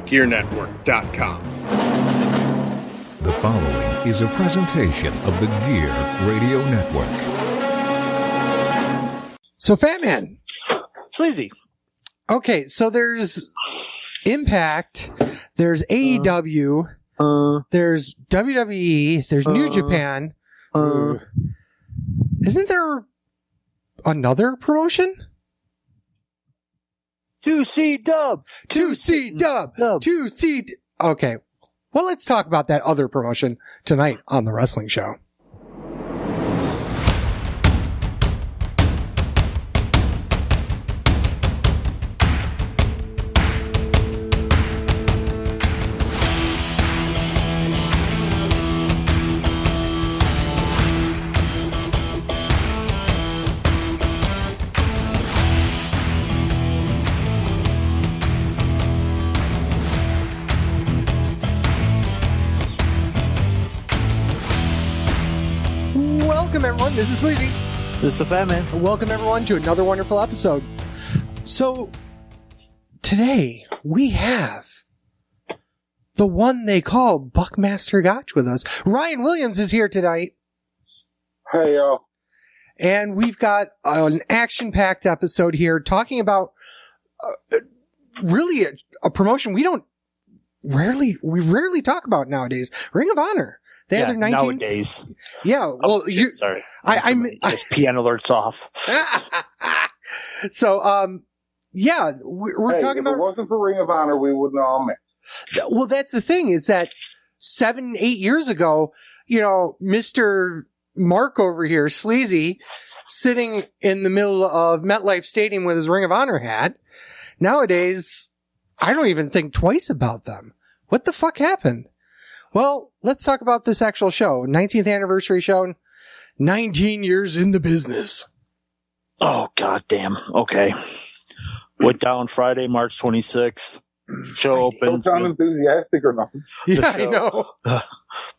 GearNetwork.com. The following is a presentation of the Gear Radio Network. So, Fat Man. Sleazy. Okay, so there's Impact, there's AEW, there's WWE, there's New Japan. Isn't there another promotion? 2C Dub. 2C Dub. 2C. Okay. Well, let's talk about that other promotion tonight on The Wrestling Show. Welcome, everyone. This is Sleazy. This is the Fat Man. Welcome, everyone, to another wonderful episode. So, today, we have the one they call Buckmaster Gotch with us. Ryan Williams is here tonight. Hey, y'all. And we've got an action-packed episode here talking about really a promotion we rarely talk about nowadays. Ring of Honor. They had their 19 nowadays. Yeah, well, sorry. I'm ESPN alerts off. So, yeah, we're talking about. If it wasn't for Ring of Honor, we wouldn't all met. Well, that's the thing is that 7-8 years ago, you know, Mr. Mark over here, Sleazy, sitting in the middle of MetLife Stadium with his Ring of Honor hat. Nowadays, I don't even think twice about them. What the fuck happened? Well, let's talk about this actual show. 19th anniversary show. 19 years in the business. Oh, goddamn. Okay. Went down Friday, March 26th. Show opens. Don't sound enthusiastic or nothing. Yeah, I know.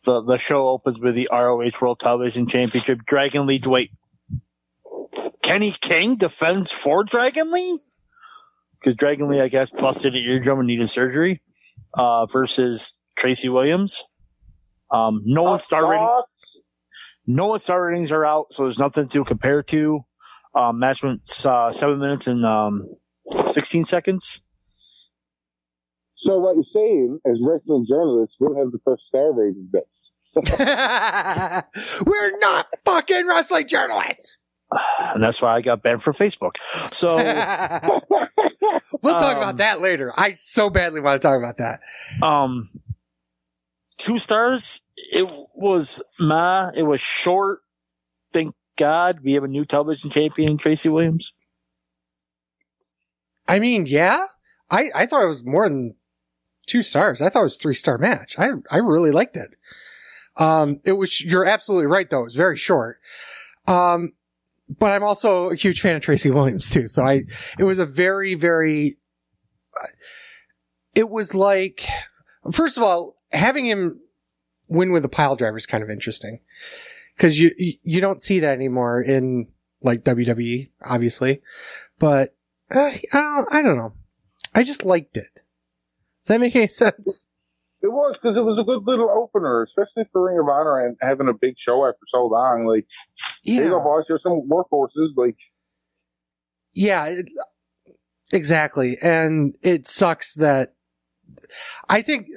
The show opens with the ROH World Television Championship. Dragon Lee, wait. Kenny King defends for Dragon Lee? Because Dragon Lee, I guess, busted an eardrum and needed surgery. Versus Tracy Williams. No one's star ratings are out, so there's nothing to compare to. Match went 7 minutes and 16 seconds. So what you're saying, as wrestling journalists, we'll have the first star rating best. We're not fucking wrestling journalists. And that's why I got banned from Facebook. So we'll talk about that later. I so badly want to talk about that. 2 stars. It was it was short. Thank God we have a new television champion, Tracy Williams. I mean, yeah. I thought it was more than 2 stars. I thought it was a 3-star match. I really liked it. You're absolutely right though. It was very short. But I'm also a huge fan of Tracy Williams too. So it was a very, very, it was like, first of all, having him win with a pile driver is kind of interesting because you don't see that anymore in like WWE, obviously, but I don't know. I just liked it. Does that make any sense? It was, because it was a good little opener, especially for Ring of Honor and having a big show after so long. Like, yeah. There you go, boss. Here's some workhorses. Like, yeah, exactly. And it sucks that I think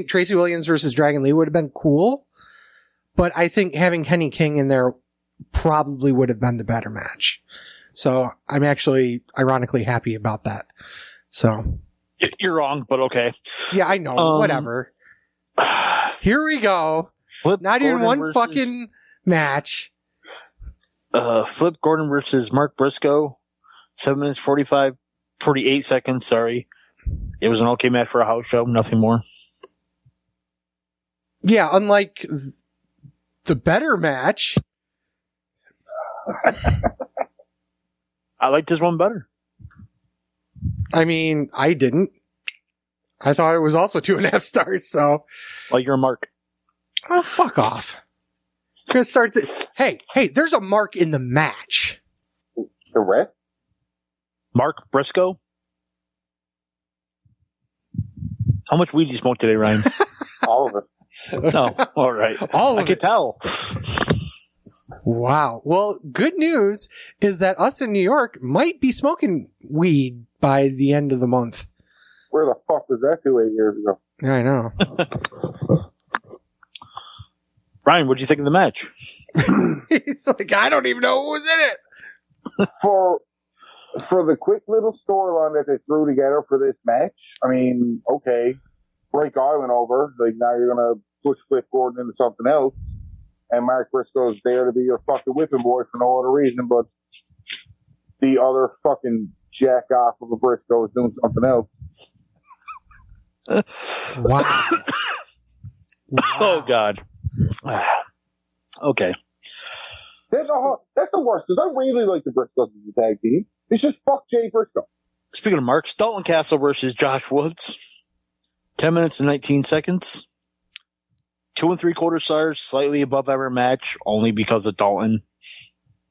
Tracy Williams versus Dragon Lee would have been cool, but I think having Kenny King in there probably would have been the better match. So I'm actually ironically happy about that. So you're wrong, but okay. Yeah, I know. Whatever. Here we go. Not even one fucking match. Flip Gordon versus Mark Briscoe. 7 minutes 48 seconds. Sorry. It was an okay match for a house show. Nothing more. Yeah, unlike the better match. I liked this one better. I mean, I didn't. I thought it was also 2.5 stars, so. Well, you're a mark. Oh, fuck off. I'm gonna start Hey, there's a mark in the match. The what? Mark Briscoe? How much weed did you smoke today, Ryan? All of it. Oh, all right. All I of could it. tell. Wow. Well, good news is that us in New York might be smoking weed by the end of the month. Where the fuck was that 8 years ago? I know. Ryan, what'd you think of the match? He's like, I don't even know who was in it. For the quick little storyline that they threw together for this match, I mean, okay, break Island over. Like, now you're going to push Flip Gordon into something else. And Mark Briscoe's there to be your fucking whipping boy for no other reason, but the other fucking jack off of a Briscoe is doing something else. Wow. Oh, God. Okay. That's the worst, because I really like the Briscoes as a tag team. It's just fuck Jay Briscoe. Speaking of marks, Dalton Castle versus Josh Woods. 10 minutes and 19 seconds. 2 3/4 stars, slightly above average match, only because of Dalton.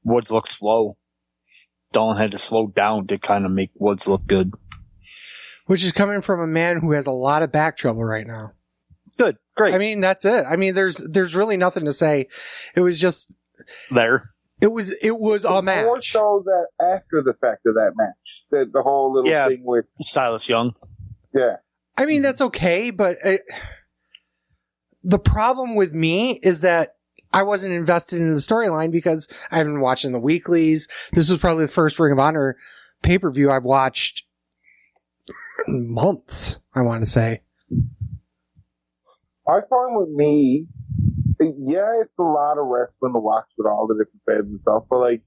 Woods looked slow. Dalton had to slow down to kind of make Woods look good. Which is coming from a man who has a lot of back trouble right now. Good. Great. I mean, that's it. I mean, there's really nothing to say. It was just there. It was a match. More so that after the fact of that match, the whole little thing with Silas Young. Yeah. I mean, that's okay, but the problem with me is that I wasn't invested in the storyline because I haven't been watching the weeklies. This was probably the first Ring of Honor pay-per-view I've watched in months, I want to say. I find with me, yeah, it's a lot of wrestling to watch with all the different feds and stuff, but like,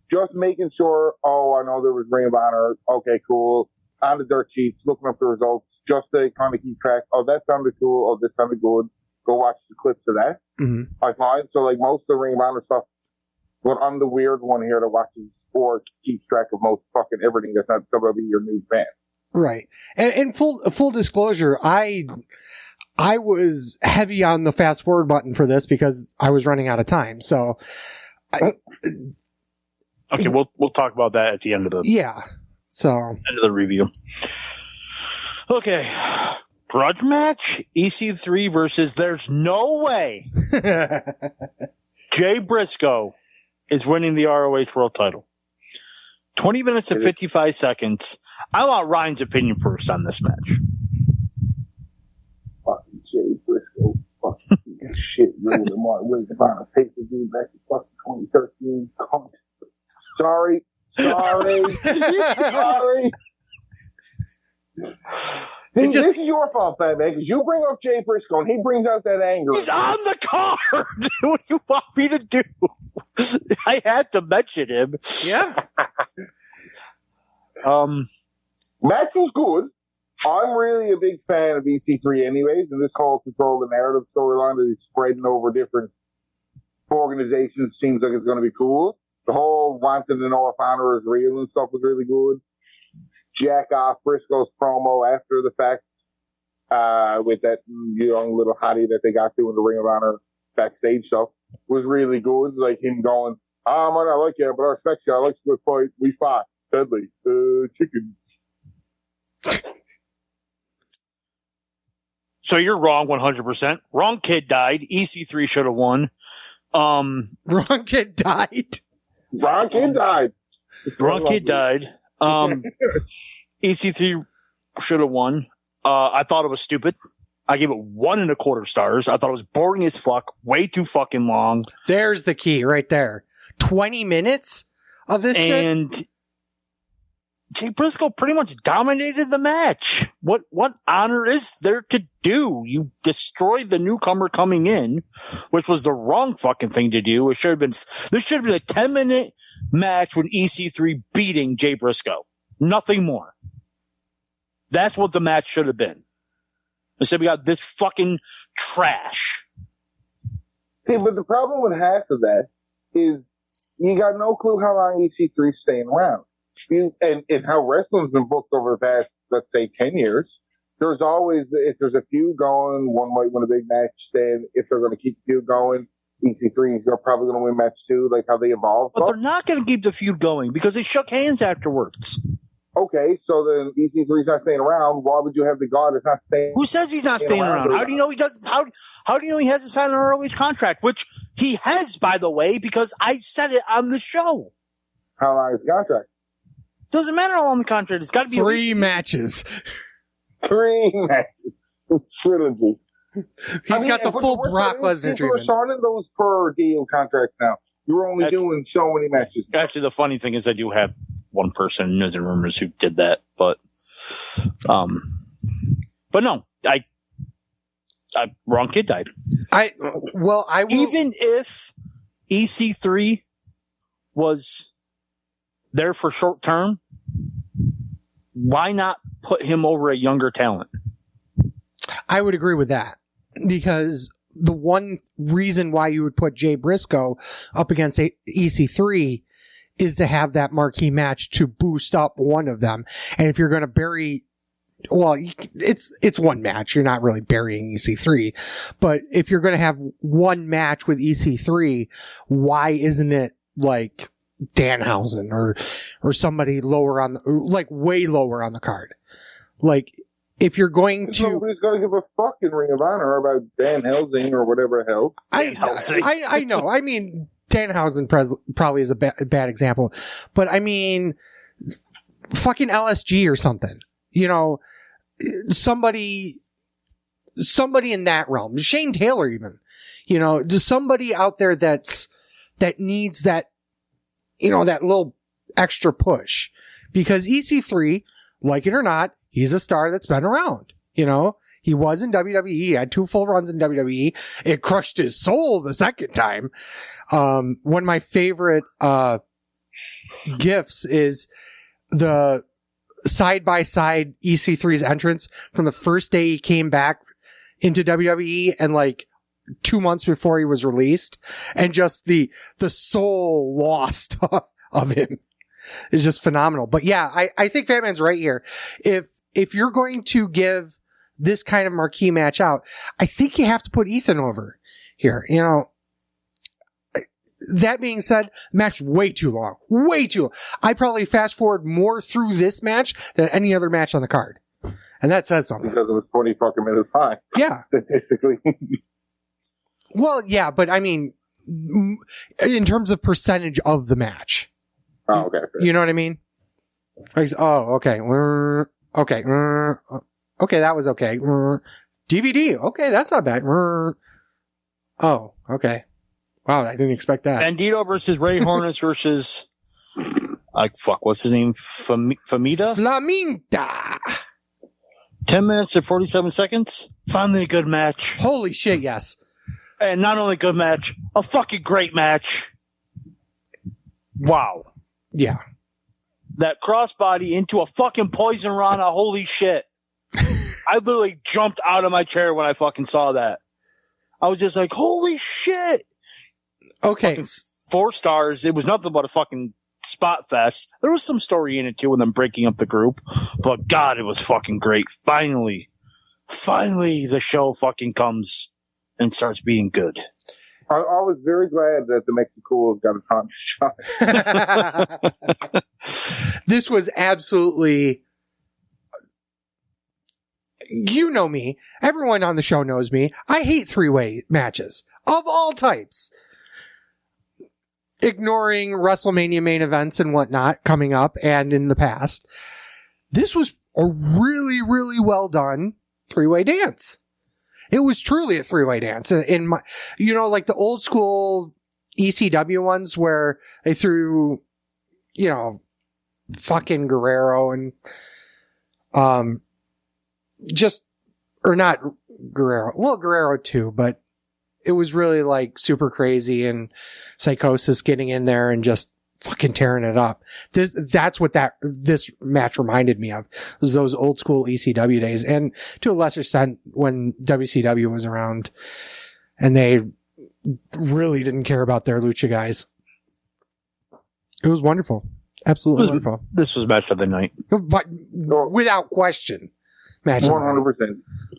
just making sure, I know there was Ring of Honor, okay, cool, on the dirt sheets, looking up the results, just to kind of keep track, that sounded cool, this sounded good, go watch the clips of that. Mm-hmm. I find, so like most of the Ring of Honor stuff, but I'm the weird one here that watches or keeps track of most fucking everything that's not WWE or new fan. Right. And full disclosure, I was heavy on the fast forward button for this because I was running out of time. So, okay, we'll talk about that at the end of the end of the review. Okay, grudge match EC3 versus there's no way Jay Briscoe is winning the ROH World Title. 20 minutes and 55 seconds. I want Ryan's opinion first on this match. Fucking Jay Briscoe, fucking shit, ruined my way to find a pay-per-view back in fucking 2013. Sorry. See, this is your fault, Fat Man, because you bring up Jay Briscoe and he brings out that anger. He's on the card. What do you want me to do? I had to mention him. Yeah. Match was good. I'm really a big fan of EC3 anyways, and this whole control the narrative storyline that he's spreading over different organizations seems like it's going to be cool. The whole wanting to know if honor is real and stuff was really good. Jack off Briscoe's promo after the fact, with that young little hottie that they got doing the Ring of Honor backstage stuff was really good. Like him going, I might not like you, but I respect you. I like you to fight. We fought. Deadly. Chickens. So you're wrong 100%. Wrong kid died. EC3 should have won. Wrong kid died. Wrong kid died. Wrong kid died. EC3 should have won. I thought it was stupid. I gave it 1 1/4 stars. I thought it was boring as fuck. Way too fucking long. There's the key right there. 20 minutes of this shit? And Jay Briscoe pretty much dominated the match. What honor is there to do? You destroyed the newcomer coming in, which was the wrong fucking thing to do. This should have been a 10-minute match with EC3 beating Jay Briscoe. Nothing more. That's what the match should have been. Instead, we got this fucking trash. See, but the problem with half of that is you got no clue how long EC3's staying around. And how wrestling's been booked over the past, let's say, 10 years. There's always, if there's a feud going, one might win a big match. Then if they're going to keep the feud going, EC3 is probably going to win match 2, like how they evolve. But they're not going to keep the feud going because they shook hands afterwards. Okay, so then EC3's not staying around. Why would you have the guy that's not staying? Who says he's not staying around? How do you know he doesn't? How do you know he hasn't signed an ROH contract? Which he has, by the way, because I said it on the show. How long is the contract? Doesn't matter how long the contract. It's got to be 3 matches. 3 matches. Trilogy. He's got the full Brock Lesnar treatment. We're signing those per deal contracts now. You're only doing so many matches. Actually, the funny thing is I do have one person in News and Rumors who did that, but no, wrong kid died. I will, even if EC3 was there for short term, why not put him over a younger talent? I would agree with that, because the one reason why you would put Jay Briscoe up against EC3 is to have that marquee match to boost up one of them. And if you're going to bury, well, it's one match. You're not really burying EC3, but if you're going to have one match with EC3, why isn't it like Danhausen or somebody lower on the, like way lower on the card? Like, if you're going to, nobody's going to give a fucking Ring of Honor about Dan Helsing or whatever the hell. I know. I mean, Danhausen probably is a bad example, but I mean, fucking LSG or something. You know, somebody in that realm. Shane Taylor, even. You know, just somebody out there that needs that, you know, that little extra push, because EC3, like it or not, he's a star that's been around. You know, he was in WWE, had 2 full runs in WWE. It crushed his soul the second time. One of my favorite gifs is the side-by-side EC3's entrance from the first day he came back into WWE and like 2 months before he was released, and just the soul lost of him is just phenomenal. But yeah, I think Fatman's right here. If you're going to give this kind of marquee match out, I think you have to put Ethan over here. You know, that being said, match way too long. Way too long. I probably fast forward more through this match than any other match on the card. And that says something. Because it was 20 fucking minutes high. Yeah. Statistically. Well, yeah, but I mean, in terms of percentage of the match. Oh, okay. Fair. You know what I mean? Oh, okay. Okay. Okay, that was okay. DVD. Okay, that's not bad. Oh, okay. Wow, I didn't expect that. Bandito versus Ray Hornets versus, what's his name? Flamita? Flaminta. 10 minutes and 47 seconds. Finally a good match. Holy shit, yes. And not only a good match, a fucking great match. Wow. Yeah. That crossbody into a fucking poison rana. Holy shit. I literally jumped out of my chair when I fucking saw that. I was just like, holy shit. Okay. Fucking 4 stars. It was nothing but a fucking spot fest. There was some story in it too, with them breaking up the group. But God, it was fucking great. Finally, the show fucking comes and starts being good. I was very glad that the Mexicools got a time shot. This was absolutely, you know me. Everyone on the show knows me. I hate 3-way matches of all types. Ignoring WrestleMania main events and whatnot coming up and in the past. This was a really, really well done 3-way dance. It was truly a 3-way dance. In my, you know, like the old school ECW ones where they threw, you know, fucking Guerrero and, or not Guerrero. Well, Guerrero too, but it was really like Super Crazy and Psychosis getting in there and just fucking tearing it up. That's what this match reminded me of, was those old school ECW days, and to a lesser extent when WCW was around and they really didn't care about their lucha guys. It was wonderful. Absolutely wonderful. This was match of the night. But without question. Match 100%.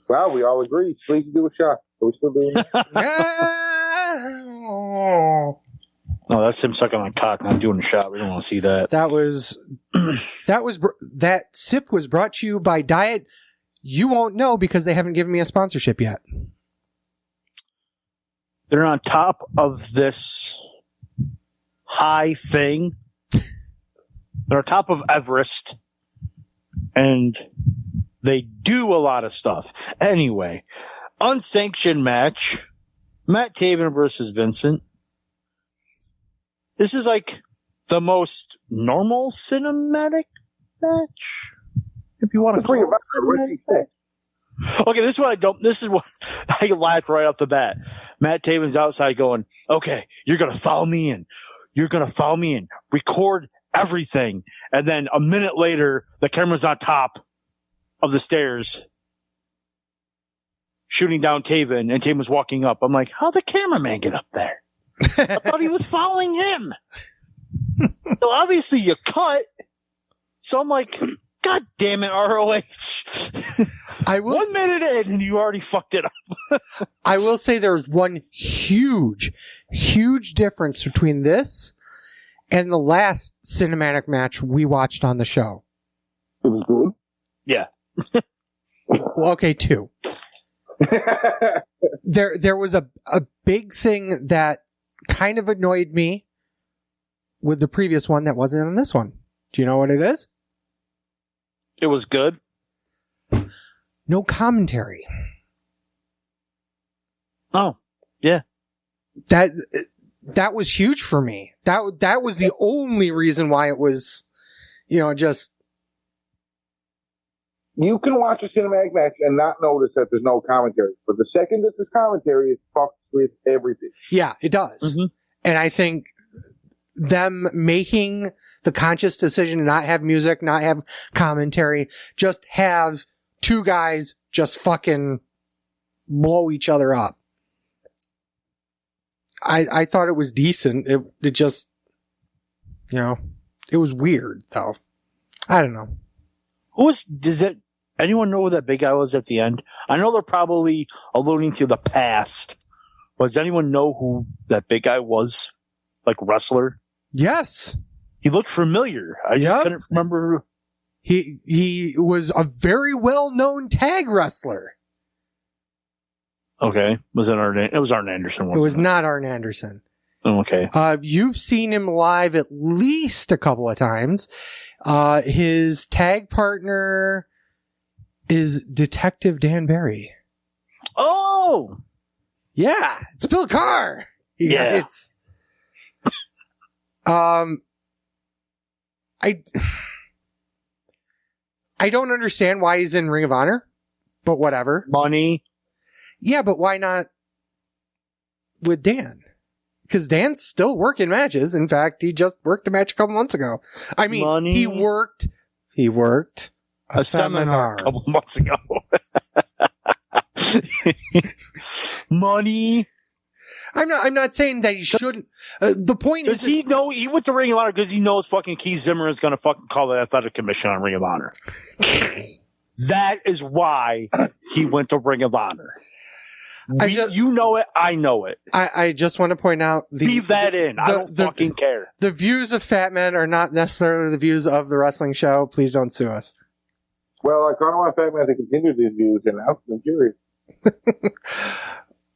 Well, we all agree. Sleep do a shot. Are we still doing it? No, that's him sucking on cock, not doing a shot. We don't want to see that. That sip was brought to you by Diet. You won't know because they haven't given me a sponsorship yet. They're on top of this high thing. They're on top of Everest. And they do a lot of stuff. Anyway, unsanctioned match. Matt Taven versus Vincent. This is like the most normal cinematic match. If you want to call it. Okay, this is what I laughed right off the bat. Matt Taven's outside going, okay, you're going to follow me in. You're going to follow me in. Record everything. And then a minute later, the camera's on top of the stairs shooting down Taven, and Taven was walking up. I'm like, how'd the cameraman get up there? I thought he was following him. So obviously you cut. So I'm like, God damn it, ROH. 1 minute in and you already fucked it up. I will say there's one huge difference between this and the last cinematic match we watched on the show. It was good. Yeah. Well, okay, two. There was a big thing that kind of annoyed me with the previous one that wasn't in this one. Do you know what it is? It was good. No commentary. Oh, yeah. That was huge for me. That was the only reason why it was, just. You can watch a cinematic match and not notice that there's no commentary. But the second that there's commentary, it fucks with everything. Yeah, it does. Mm-hmm. And I think them making the conscious decision to not have music, not have commentary, just have two guys just fucking blow each other up. I thought it was decent. It just, it was weird though. I don't know. Anyone know who that big guy was at the end? I know they're probably alluding to the past. But does anyone know who that big guy was? Like wrestler? Yes. He looked familiar. I just couldn't remember. He was a very well-known tag wrestler. Okay. Was it Arn? It was Arn Anderson, wasn't it? It was not Arn Anderson. Oh, okay. You've seen him live at least a couple of times. His tag partner is Detective Dan Barry. Oh! Yeah, it's Bill Carr. Yeah. I don't understand why he's in Ring of Honor, but whatever. Money. Yeah, but why not with Dan? Because Dan's still working matches. In fact, he just worked a match a couple months ago. I mean, Money. he worked a seminar a couple months ago. Money. I'm not saying that he shouldn't. The point is, he went to Ring of Honor because he knows fucking Keith Zimmer is going to fucking call the athletic commission on Ring of Honor. That is why he went to Ring of Honor. You know it. I know it. I just want to point out leave that in. I don't fucking care. The views of Fat Men are not necessarily the views of the wrestling show. Please don't sue us. Well, I kind of want Fat Man to continue these views, and I'm curious.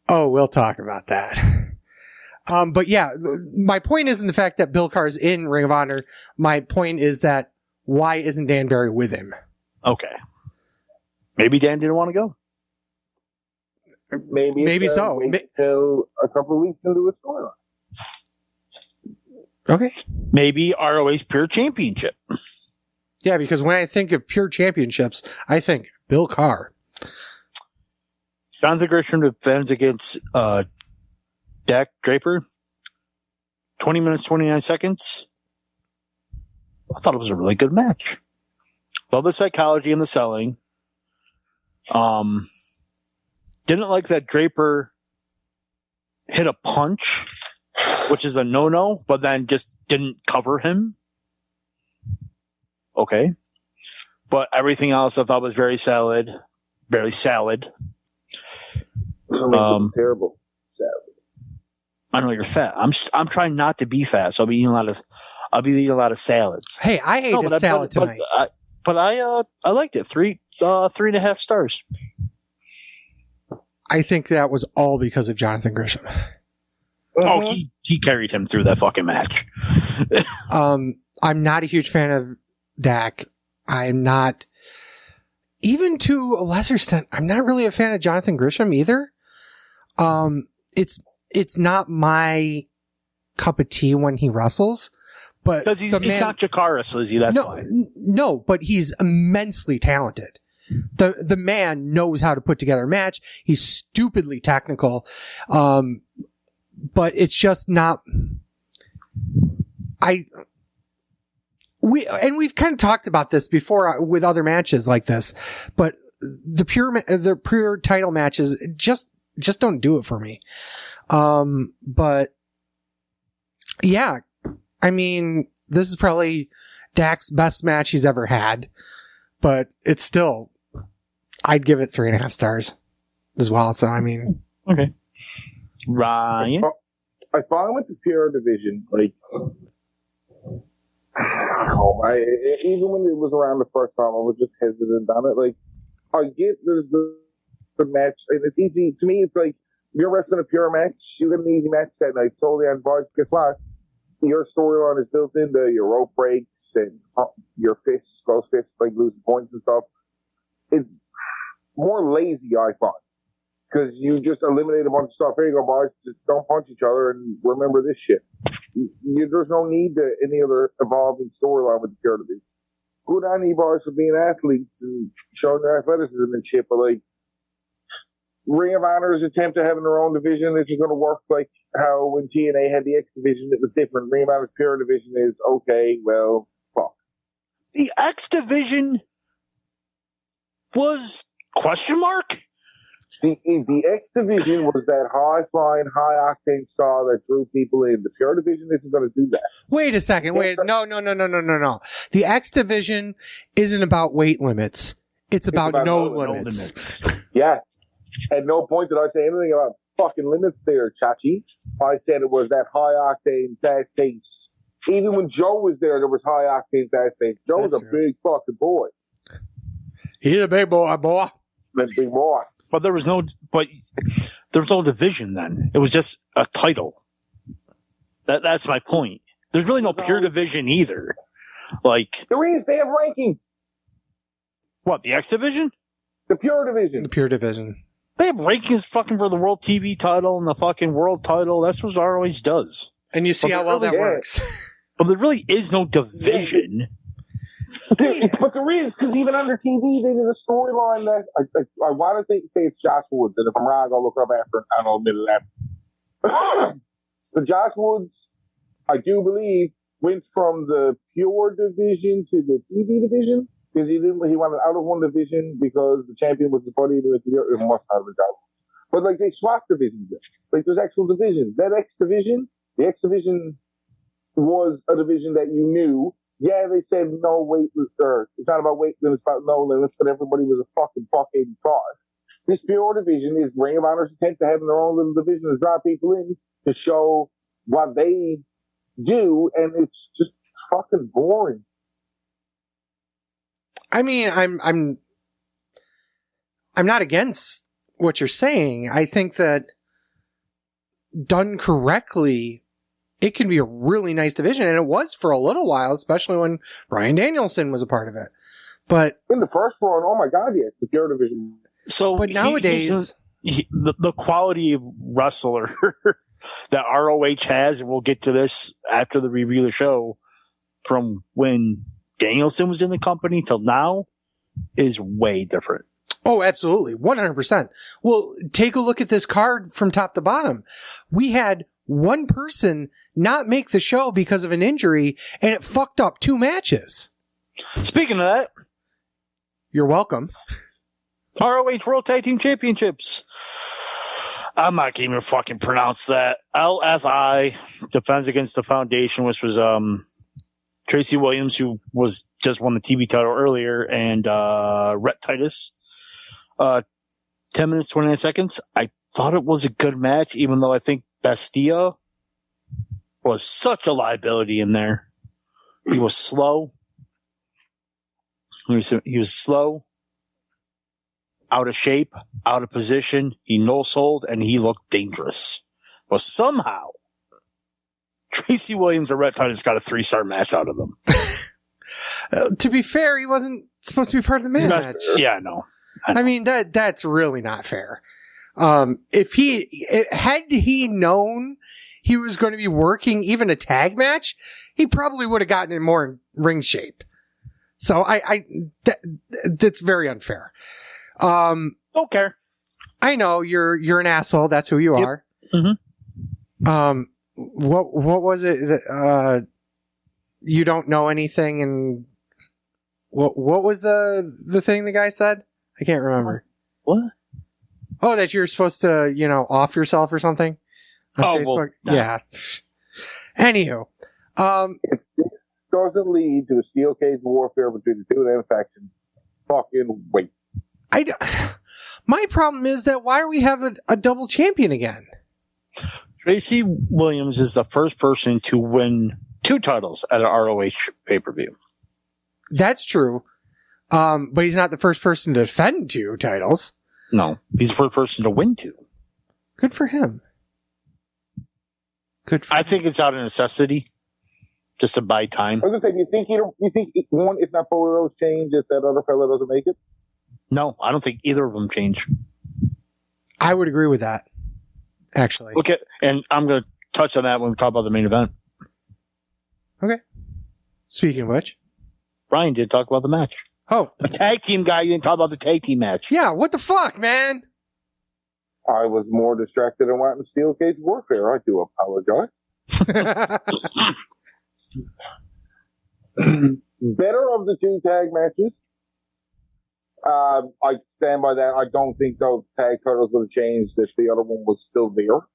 Oh, we'll talk about that. But yeah, my point isn't the fact that Bill Carr's in Ring of Honor. My point is that why isn't Dan Barry with him? Okay. Maybe Dan didn't want to go. Maybe so. Wait till a couple of weeks into a storyline. Okay. Maybe ROH Pure Championship. Yeah, because when I think of Pure Championships, I think Bill Carr. Jonathan Gresham defends against Dak Draper. 20 minutes, 29 seconds. I thought it was a really good match. Love the psychology and the selling. Didn't like that Draper hit a punch, which is a no-no, but then just didn't cover him. Okay. But everything else I thought was very solid. Very salad. Terrible salad. I know you're fat. I'm trying not to be fat, so I'll be eating a lot of salads. Hey, I ate a salad tonight. But I liked it. 3.5 stars. I think that was all because of Jonathan Gresham. Oh, he carried him through that fucking match. I'm not a huge fan of Dak. I'm not, even to a lesser extent, I'm not really a fan of Jonathan Gresham either. It's not my cup of tea when he wrestles, but because he's not Chikara, Slizzy. That's why. No, but he's immensely talented. The man knows how to put together a match. He's stupidly technical. But it's just not, we've kind of talked about this before with other matches like this, but the pure title matches just don't do it for me. But yeah, I mean, this is probably Dak's best match he's ever had, but it's still, I'd give it 3.5 stars as well. So, I mean, okay. Ryan? I find with the pure division, like, even when it was around the first time, I was just hesitant on it. Like, I get there's the match, and it's easy. To me, it's like, you're wrestling a pure match, you get an easy match that night, solely on vibes. Guess what? Your storyline is built into your rope breaks and your fists, close fists, like losing points and stuff. It's more lazy, I find. Because you just eliminate a bunch of stuff. Here you go, boys. Just don't punch each other and remember this shit. There's no need to any other evolving storyline with the pure division. Good on you boys for being athletes and showing their athleticism and shit, but like, Ring of Honor's attempt at having their own division isn't going to work like how when TNA had the X division, it was different. Ring of Honor's pure division is, okay, well, fuck. The X division was question mark? The X division was that high-flying, high-octane star that drew people in. The pure division isn't going to do that. Wait a second. No. The X division isn't about weight limits. It's about no limits. Yeah. At no point did I say anything about fucking limits there, Chachi. I said it was that high-octane, fast-paced. Even when Joe was there was high-octane, fast-paced. Joe was a big fucking boy. He's a big boy. That big boy. But there was no division then. It was just a title. That's my point. There's really no pure division either. Like, there is. They have rankings. What, the X division? The pure division. The pure division. They have rankings fucking for the world TV title and the fucking world title. That's what ROH does. And you see how well that works. But there really is no division. But there is, because even under TV, they did a storyline that I want to say it's Josh Woods, and if I'm wrong, I'll look up after, and I'll admit that. The Josh Woods, I do believe, went from the pure division to the TV division, because he wanted out of one division because the champion was the buddy, and he went to the other. It must not have been Josh Woods. But like, they swapped divisions. Like, there's actual divisions. That X division, the X division was a division that you knew. Yeah, they said no weight, or it's not about weight limits, it's about no limits, but everybody was a fucking fuck 85. This pure division is Ring of Honor's attempt to have their own little division to draw people in to show what they do, and it's just fucking boring. I mean, I'm not against what you're saying. I think that done correctly, it can be a really nice division, and it was for a little while, especially when Bryan Danielson was a part of it. But in the first run, oh my god, yes, the pure division. So, but nowadays, the quality of wrestler that ROH has, and we'll get to this after the review of the show, from when Danielson was in the company till now, is way different. Oh, absolutely. 100%. Well, take a look at this card from top to bottom. We had one person not make the show because of an injury, and it fucked up 2 matches. Speaking of that, you're welcome. ROH World Tag Team Championships. I'm not going to even fucking pronounce that. LFI defends against the Foundation, which was Tracy Williams, who was just won the TV title earlier, and Rhett Titus. 10 minutes, 29 seconds. I thought it was a good match, even though I think Bastia was such a liability in there. He was slow. He was slow, out of shape, out of position. He no-sold, and he looked dangerous. But somehow, Tracy Williams and Rhett Titus got a 3-star match out of them. To be fair, he wasn't supposed to be part of the match. Yeah, no. I mean, that's really not fair. Had he known he was going to be working even a tag match, he probably would have gotten in more ring shape. So that's very unfair. Don't care. I know you're an asshole. That's who you are. Mm-hmm. What was it that, you don't know anything, and what was the thing the guy said? I can't remember. What? Oh, that you're supposed to, off yourself or something on Facebook? Well, yeah. Anywho, If this doesn't lead to a steel cage warfare between the two of them factions, fucking waste. my problem is that why do we have a double champion again? Tracy Williams is the first person to win 2 titles at an ROH pay-per-view. That's true. But he's not the first person to defend 2 titles. No, he's the first person to win 2. Good for him. I think it's out of necessity, just to buy time. I was gonna say, you think one, if not both of those change, if that other fella doesn't make it? No, I don't think either of them change. I would agree with that, actually. Okay, and I'm going to touch on that when we talk about the main event. Okay. Speaking of which. Brian did talk about the match. Oh. The tag team guy, you didn't talk about the tag team match. Yeah, what the fuck, man? I was more distracted and wanting steel cage warfare. I do apologize. Better of the 2 tag matches. I stand by that. I don't think those tag titles would have changed if the other one was still there.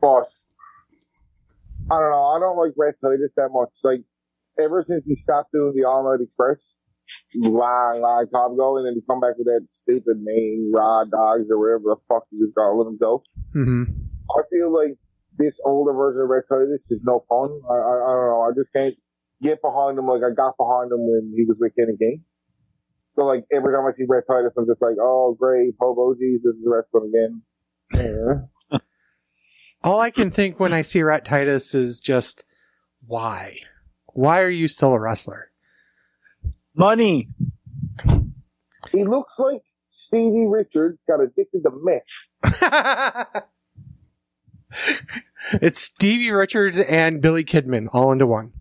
But I don't know. I don't like Rhett Titus that much. Like, ever since he stopped doing the All Night Express, long time ago, and then he come back with that stupid name, Raw Dogs, or whatever the fuck he was calling himself. Mm-hmm. I feel like this older version of Rhett Titus is no fun. I don't know. I just can't get behind him like I got behind him when he was with Kenny King. So, like, every time I see Rhett Titus, I'm just like, oh, great, Hobo Jesus is wrestling again. Yeah. All I can think when I see Rhett Titus is just, why? Why are you still a wrestler? Money. He looks like Stevie Richards got addicted to meth. It's Stevie Richards and Billy Kidman all into one.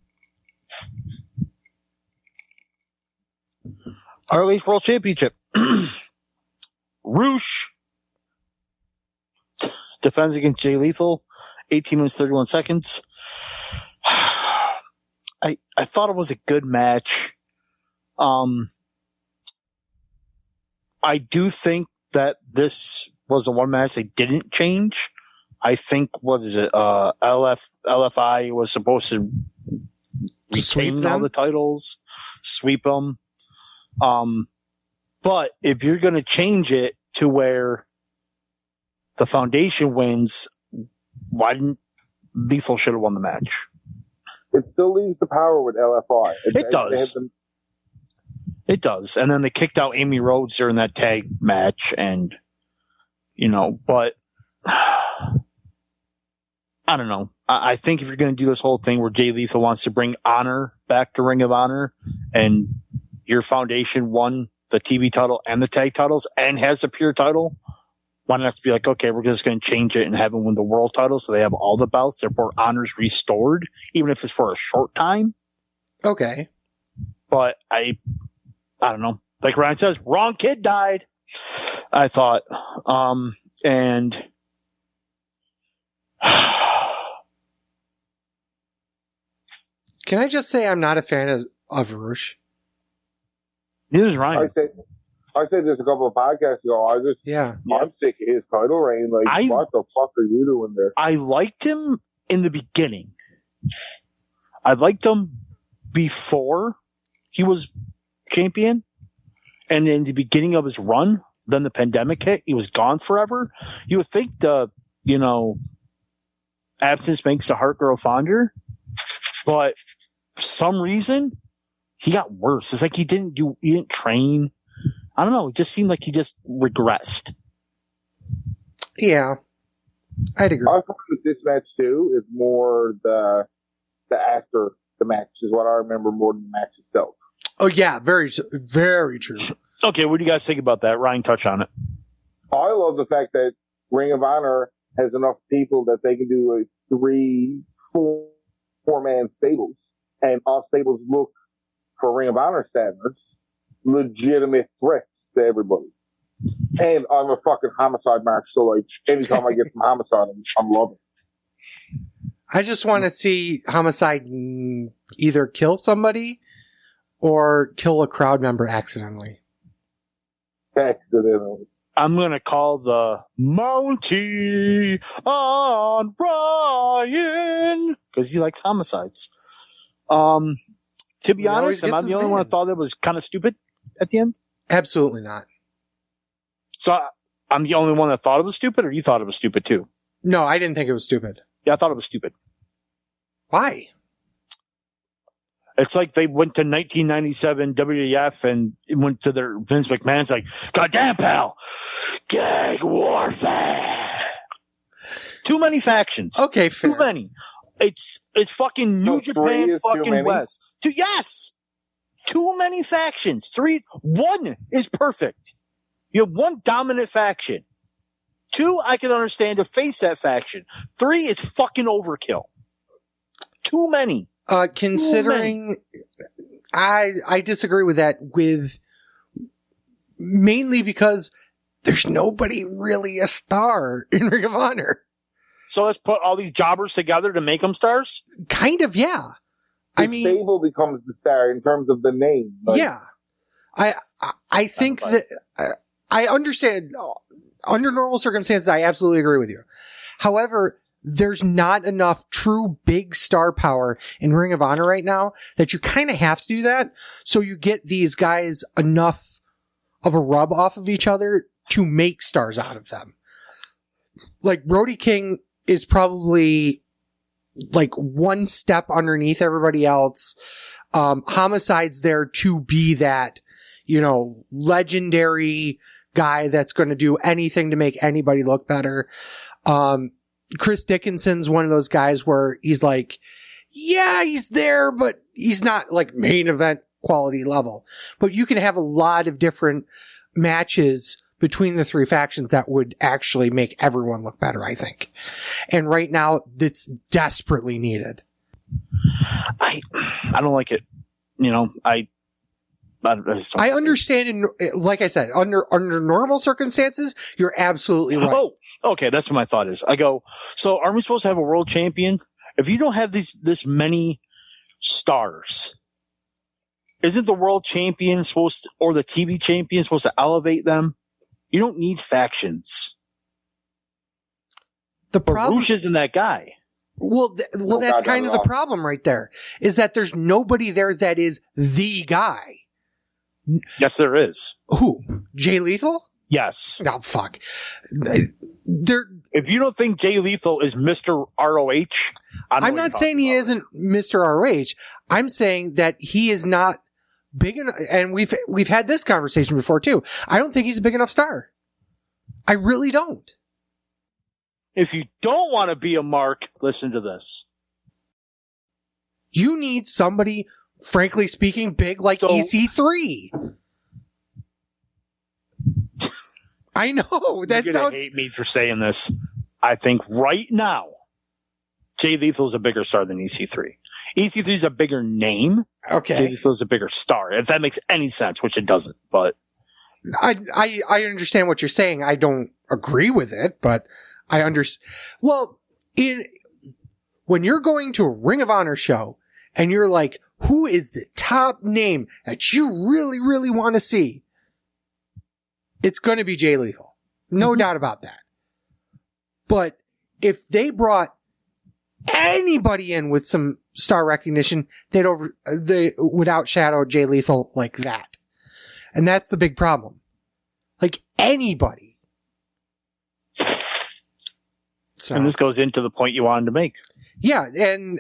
ROH World Championship. Roosh defends against Jay Lethal. 18 minutes, 31 seconds. I thought it was a good match. I do think that this was the one match they didn't change. I think, LFI was supposed to retain all the titles, sweep them. But if you're going to change it to where the Foundation wins, why didn't Lethal should have won the match? It still leaves the power with LFI. It does. It does. And then they kicked out Amy Rhodes during that tag match, and but I don't know. I think if you're going to do this whole thing where Jay Lethal wants to bring Honor back to Ring of Honor, and your Foundation won the TV title and the tag titles and has the pure title, why not be like, okay, we're just going to change it and have them win the world title so they have all the belts, therefore Honor's restored, even if it's for a short time. Okay. But I don't know. Like Ryan says, wrong kid died, I thought. And can I just say I'm not a fan of Roosh? Neither is Ryan. I said this a couple of podcasts ago. I'm sick of his title reign. Like, what the fuck are you doing there? I liked him in the beginning. I liked him before he was champion. And in the beginning of his run, then the pandemic hit. He was gone forever. You would think absence makes the heart grow fonder, but for some reason, he got worse. It's like he didn't train. I don't know. It just seemed like he just regressed. Yeah. I'd agree. I find with this match too is more the after the match is what I remember more than the match itself. Oh yeah, very, very true. Okay, what do you guys think about that? Ryan, touch on it. I love the fact that Ring of Honor has enough people that they can do a 3-4 man stables, and all stables look for Ring of Honor standards legitimate threats to everybody. And I'm a fucking homicide mark, so like anytime I get some homicide, I'm loving it. I just want to see Homicide either kill somebody or kill a crowd member accidentally. Accidentally. I'm going to call the Mountie on Ryan because he likes homicides. To be honest, am I the only one that thought that was kind of stupid at the end? Absolutely not. So I'm the only one that thought it was stupid, or you thought it was stupid too? No, I didn't think it was stupid. Yeah, I thought it was stupid. Why? It's like they went to 1997 WWF and went to their Vince McMahon's like, "Goddamn, pal, gang warfare." Too many factions. Okay, fair. Too many. It's fucking New Japan fucking West. Yes. Too many factions. 1 is perfect. You have 1 dominant faction. 2, I can understand to face that faction. 3 is fucking overkill. Too many. Considering, I disagree with that mainly because there's nobody really a star in Ring of Honor. So let's put all these jobbers together to make them stars? Kind of, yeah. The stable becomes the star in terms of the name. Yeah. I think that I understand under normal circumstances, I absolutely agree with you. However, there's not enough true big star power in Ring of Honor right now that you kind of have to do that. So you get these guys enough of a rub off of each other to make stars out of them. Like Brody King is probably like 1 step underneath everybody else. Homicide's there to be that, legendary guy that's going to do anything to make anybody look better. Chris Dickinson's one of those guys where he's like, yeah, he's there, but he's not like main event quality level. But you can have a lot of different matches between the 3 factions that would actually make everyone look better, I think. And right now, it's desperately needed. I don't like it. I understand, like I said, under normal circumstances, you're absolutely right. Oh, okay, that's what my thought is. I go, so are we supposed to have a world champion? If you don't have this many stars, isn't the world champion or the TV champion supposed to elevate them? You don't need factions. The problem, Rouge isn't that guy. Well, that's kind of the problem right there, is that there's nobody there that is the guy. Yes, there is. Who? Jay Lethal? Yes. Oh, fuck. If you don't think Jay Lethal is Mr. ROH, I'm not saying he isn't Mr. ROH. I'm saying that he is not big enough, and we've had this conversation before too. I don't think he's a big enough star. I really don't. If you don't want to be a mark, listen to this. You need somebody, frankly speaking, big like EC3. I know. That You're sounds... gonna hate me for saying this. I think right now, Jay Lethal's a bigger star than EC3. EC3 is a bigger name. Okay. Jay Lethal's a bigger star. If that makes any sense, which it doesn't, but... I understand what you're saying. I don't agree with it, but I understand. Well, when you're going to a Ring of Honor show and you're like, who is the top name that you really, really want to see? It's going to be Jay Lethal. No doubt about that. But if they brought anybody in with some star recognition, they would outshadow Jay Lethal like that. And that's the big problem. Like anybody. So, And this goes into the point you wanted to make. yeah, and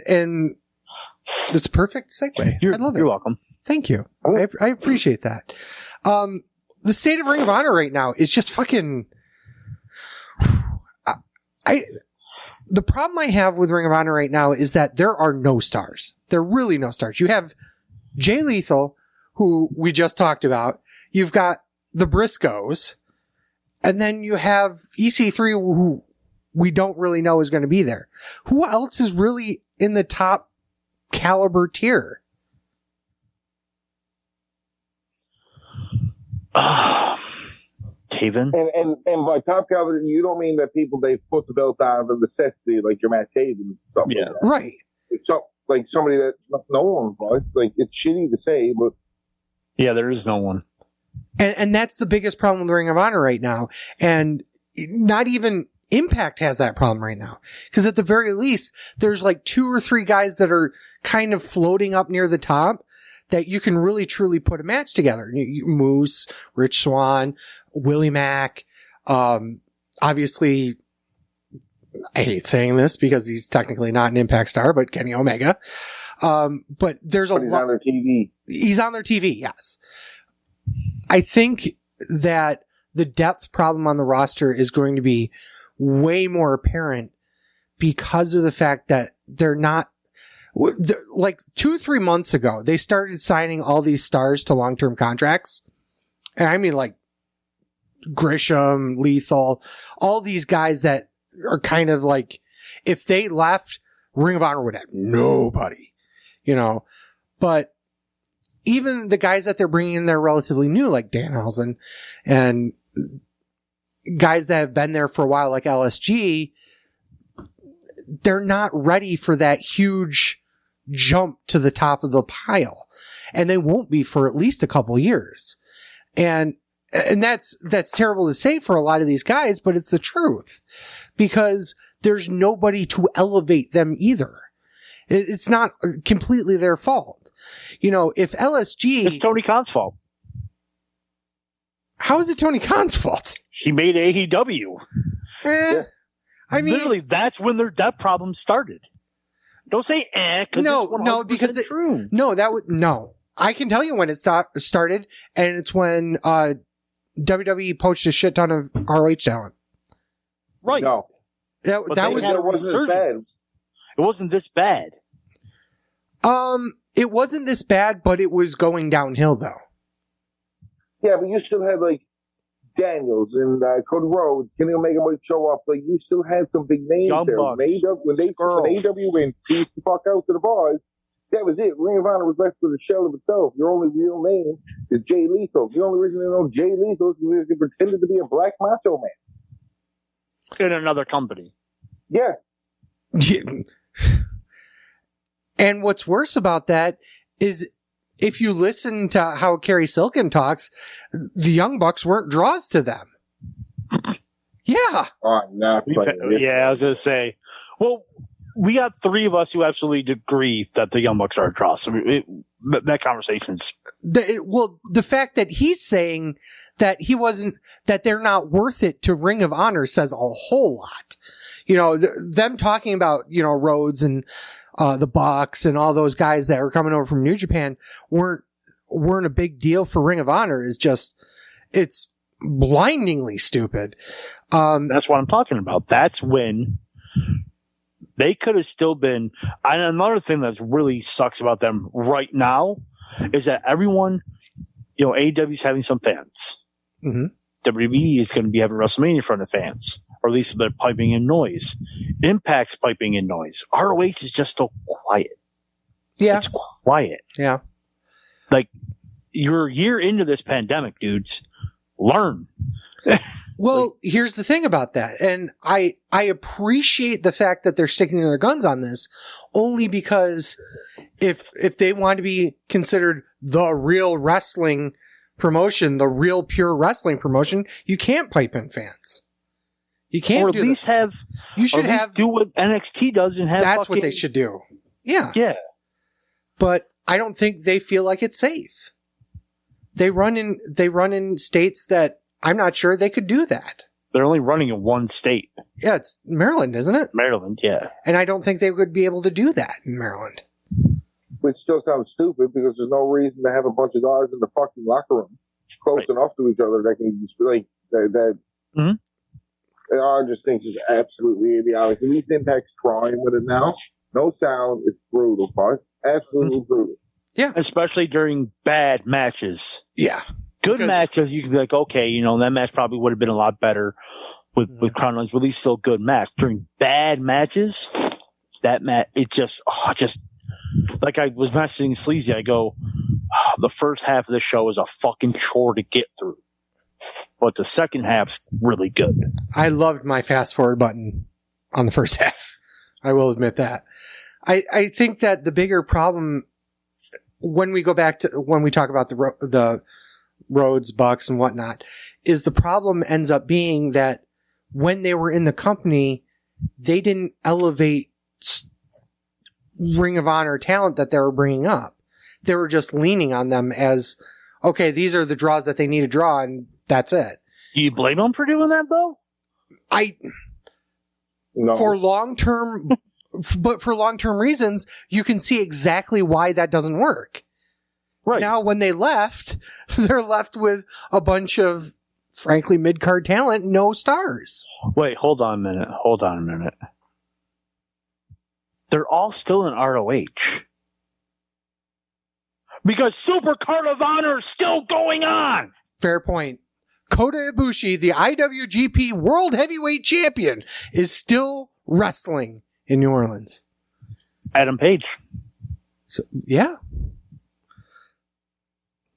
it's a perfect segue. I love it. You're welcome. Thank you. I appreciate that. The state of Ring of Honor right now is just fucking. The problem I have with Ring of Honor right now is that there are no stars. There are really no stars. You have Jay Lethal, who we just talked about. You've got the Briscoes. And then you have EC3, who we don't really know is going to be there. Who else is really in the top caliber tier? Taven. And by top caliber, you don't mean that people they put the belt on of necessity, like your Matt Taven and stuff. Yeah. Like that. Right. It's like somebody that no one likes. Like, it's shitty to say, but Yeah, there is no one. And that's the biggest problem with Ring of Honor right now. And not even Impact has that problem right now. Because at the very least, there's like 2 or 3 guys that are kind of floating up near the top that you can really truly put a match together. Moose, Rich Swann, Willie Mack, obviously, I hate saying this because he's technically not an Impact star, but Kenny Omega. But there's he's on their TV. He's on their TV, yes. I think that the depth problem on the roster is going to be way more apparent because of the fact that they're not, like 2-3 months ago, they started signing all these stars to long-term contracts. And I mean like Grisham, Lethal, all these guys that are kind of like, if they left, Ring of Honor would have nobody, but even the guys that they're bringing in, they're relatively new, like Danhausen and guys that have been there for a while, like LSG. They're not ready for that huge jump to the top of the pile. And they won't be for at least a couple years. And that's terrible to say for a lot of these guys, but it's the truth because there's nobody to elevate them either. It's not completely their fault. If LSG... It's Tony Khan's fault. How is it Tony Khan's fault? He made AEW. I mean... Literally, that's when their depth problem started. Don't say because it's 100% because true. No. I can tell you when it started, and it's when WWE poached a shit ton of ROH talent. Right. No. That was... It wasn't bad. It wasn't this bad. It wasn't this bad, but it was going downhill, though. Yeah, but you still had, like, Daniels and Cody Rhodes. Kenny Omega might show up. Like, you still had some big names Young there. Bucks, When AEW went, peace the fuck out to the boys. That was it. Ring of Honor was left with a shell of itself. Your only real name is Jay Lethal. The only reason they know Jay Lethal is because he pretended to be a black macho man. In another company. Yeah. And what's worse about that is if you listen to how Kerry Silkin talks, the Young Bucks weren't draws to them. Yeah. Oh, no. Yeah, I was going to say, well, we got 3 of us who absolutely agree that the Young Bucks are a draw. So that conversation's... The fact that he's saying that that they're not worth it to Ring of Honor says a whole lot. Them talking about, Rhodes and the Bucks and all those guys that were coming over from New Japan weren't a big deal for Ring of Honor is just, it's blindingly stupid. That's what I'm talking about. That's when they could have still been. And another thing that really sucks about them right now is that everyone, AEW's having some fans. Mm-hmm. WWE is going to be having WrestleMania in front of fans, or at least they're piping in noise. Impact's piping in noise. ROH is just so quiet. Yeah. It's quiet. Yeah. Like, you're a year into this pandemic, dudes. Learn. Well, here's the thing about that. And I appreciate the fact that they're sticking to their guns on this only because if they want to be considered the real wrestling promotion, the real pure wrestling promotion, you can't pipe in fans. You can't or at least have, you should have do what NXT does and have that's what they should do. Yeah. Yeah. But I don't think they feel like it's safe. They run in states that I'm not sure they could do that. They're only running in one state. Yeah, it's Maryland, isn't it? Maryland, yeah. And I don't think they would be able to do that in Maryland. Which still sounds stupid because there's no reason to have a bunch of guys in the fucking locker room close enough to each other that can just like that. I just think it's absolutely idiotic. At least Impact's trying with it now. No sound, it's brutal, but absolutely brutal. Yeah, especially during bad matches. Yeah, good matches you can be like, okay, that match probably would have been a lot better with Crown Runs, but at least still a good match. During bad matches, that match it just like I was mentioning Sleazy, I go, the first half of the show is a fucking chore to get through. But the second half's really good. I loved my fast forward button on the first half. I will admit that. I think that the bigger problem when we go back to when we talk about the Rhodes, Bucks, and whatnot, is the problem ends up being that when they were in the company, they didn't elevate Ring of Honor talent that they were bringing up. They were just leaning on them as, okay, these are the draws that they need to draw, and that's it. Do you blame them for doing that, though? No. For long-term reasons, you can see exactly why that doesn't work. Right. Now, when they left, they're left with a bunch of, frankly, mid-card talent, no stars. Wait, hold on a minute. They're all still in ROH. Because Super Card of Honor is still going on! Fair point. Kota Ibushi, the IWGP World Heavyweight Champion, is still wrestling in New Orleans. Adam Page. So, yeah.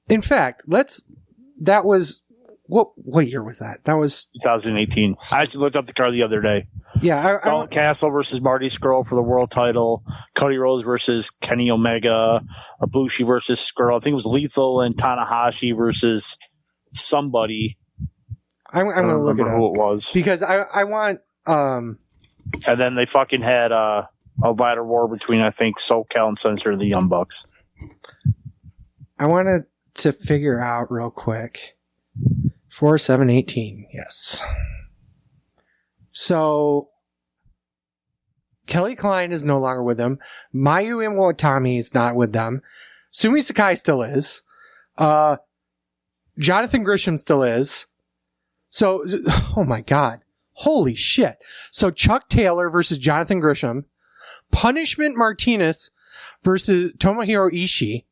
In fact, that was, what year was that? That was 2018. I actually looked up the card the other day. Yeah. Dalton Castle versus Marty Scurll for the world title. Cody Rhodes versus Kenny Omega. Ibushi versus Scurll. I think it was Lethal and Tanahashi versus somebody. I'm going to look it up. Who it was. Because I want, and then they fucking had a ladder war between, I think, SoCal and Censor and the Young Bucks. I wanted to figure out real quick. 4/7/18, yes. So, Kelly Klein is no longer with them. Mayu Iwatani is not with them. Sumi Sakai still is. Jonathan Grisham still is. So, oh my God. Holy shit. So Chuck Taylor versus Jonathan Grisham. Punishment Martinez versus Tomohiro Ishii.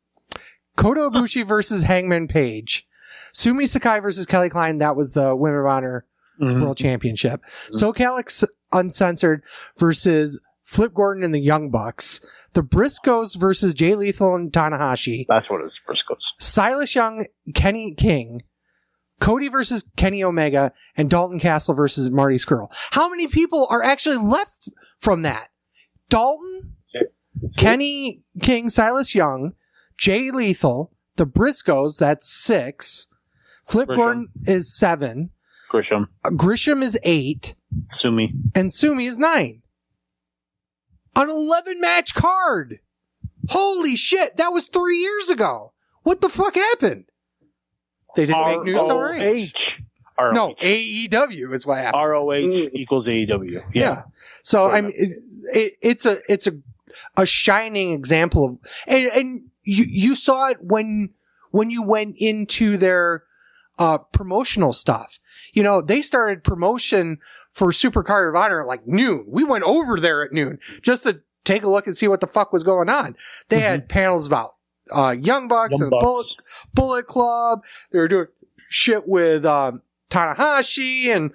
Kota Ibushi versus Hangman Page. Sumi Sakai versus Kelly Klein. That was the Women of Honor World Championship. SoCal Uncensored versus Flip Gordon and the Young Bucks. The Briscoes versus Jay Lethal and Tanahashi. That's what it is, Briscoes. Silas Young, Kenny King. Cody versus Kenny Omega, and Dalton Castle versus Marty Scurll. How many people are actually left from that? Dalton, Kenny King, Silas Young, Jay Lethal, the Briscoes, that's 6. Flip Gordon is 7. Grisham is 8. Sumi. And Sumi is 9. An 11-match card! Holy shit, that was 3 years ago! What the fuck happened? They didn't make news on ROH. No, AEW is what happened. ROH equals AEW. Yeah. So I mean, it's a shining example of, and you saw it when you went into their promotional stuff. They started promotion for Super Card of Honor at like noon. We went over there at noon just to take a look and see what the fuck was going on. They had panels about Young Bucks and Bullet Club. They were doing shit with Tanahashi and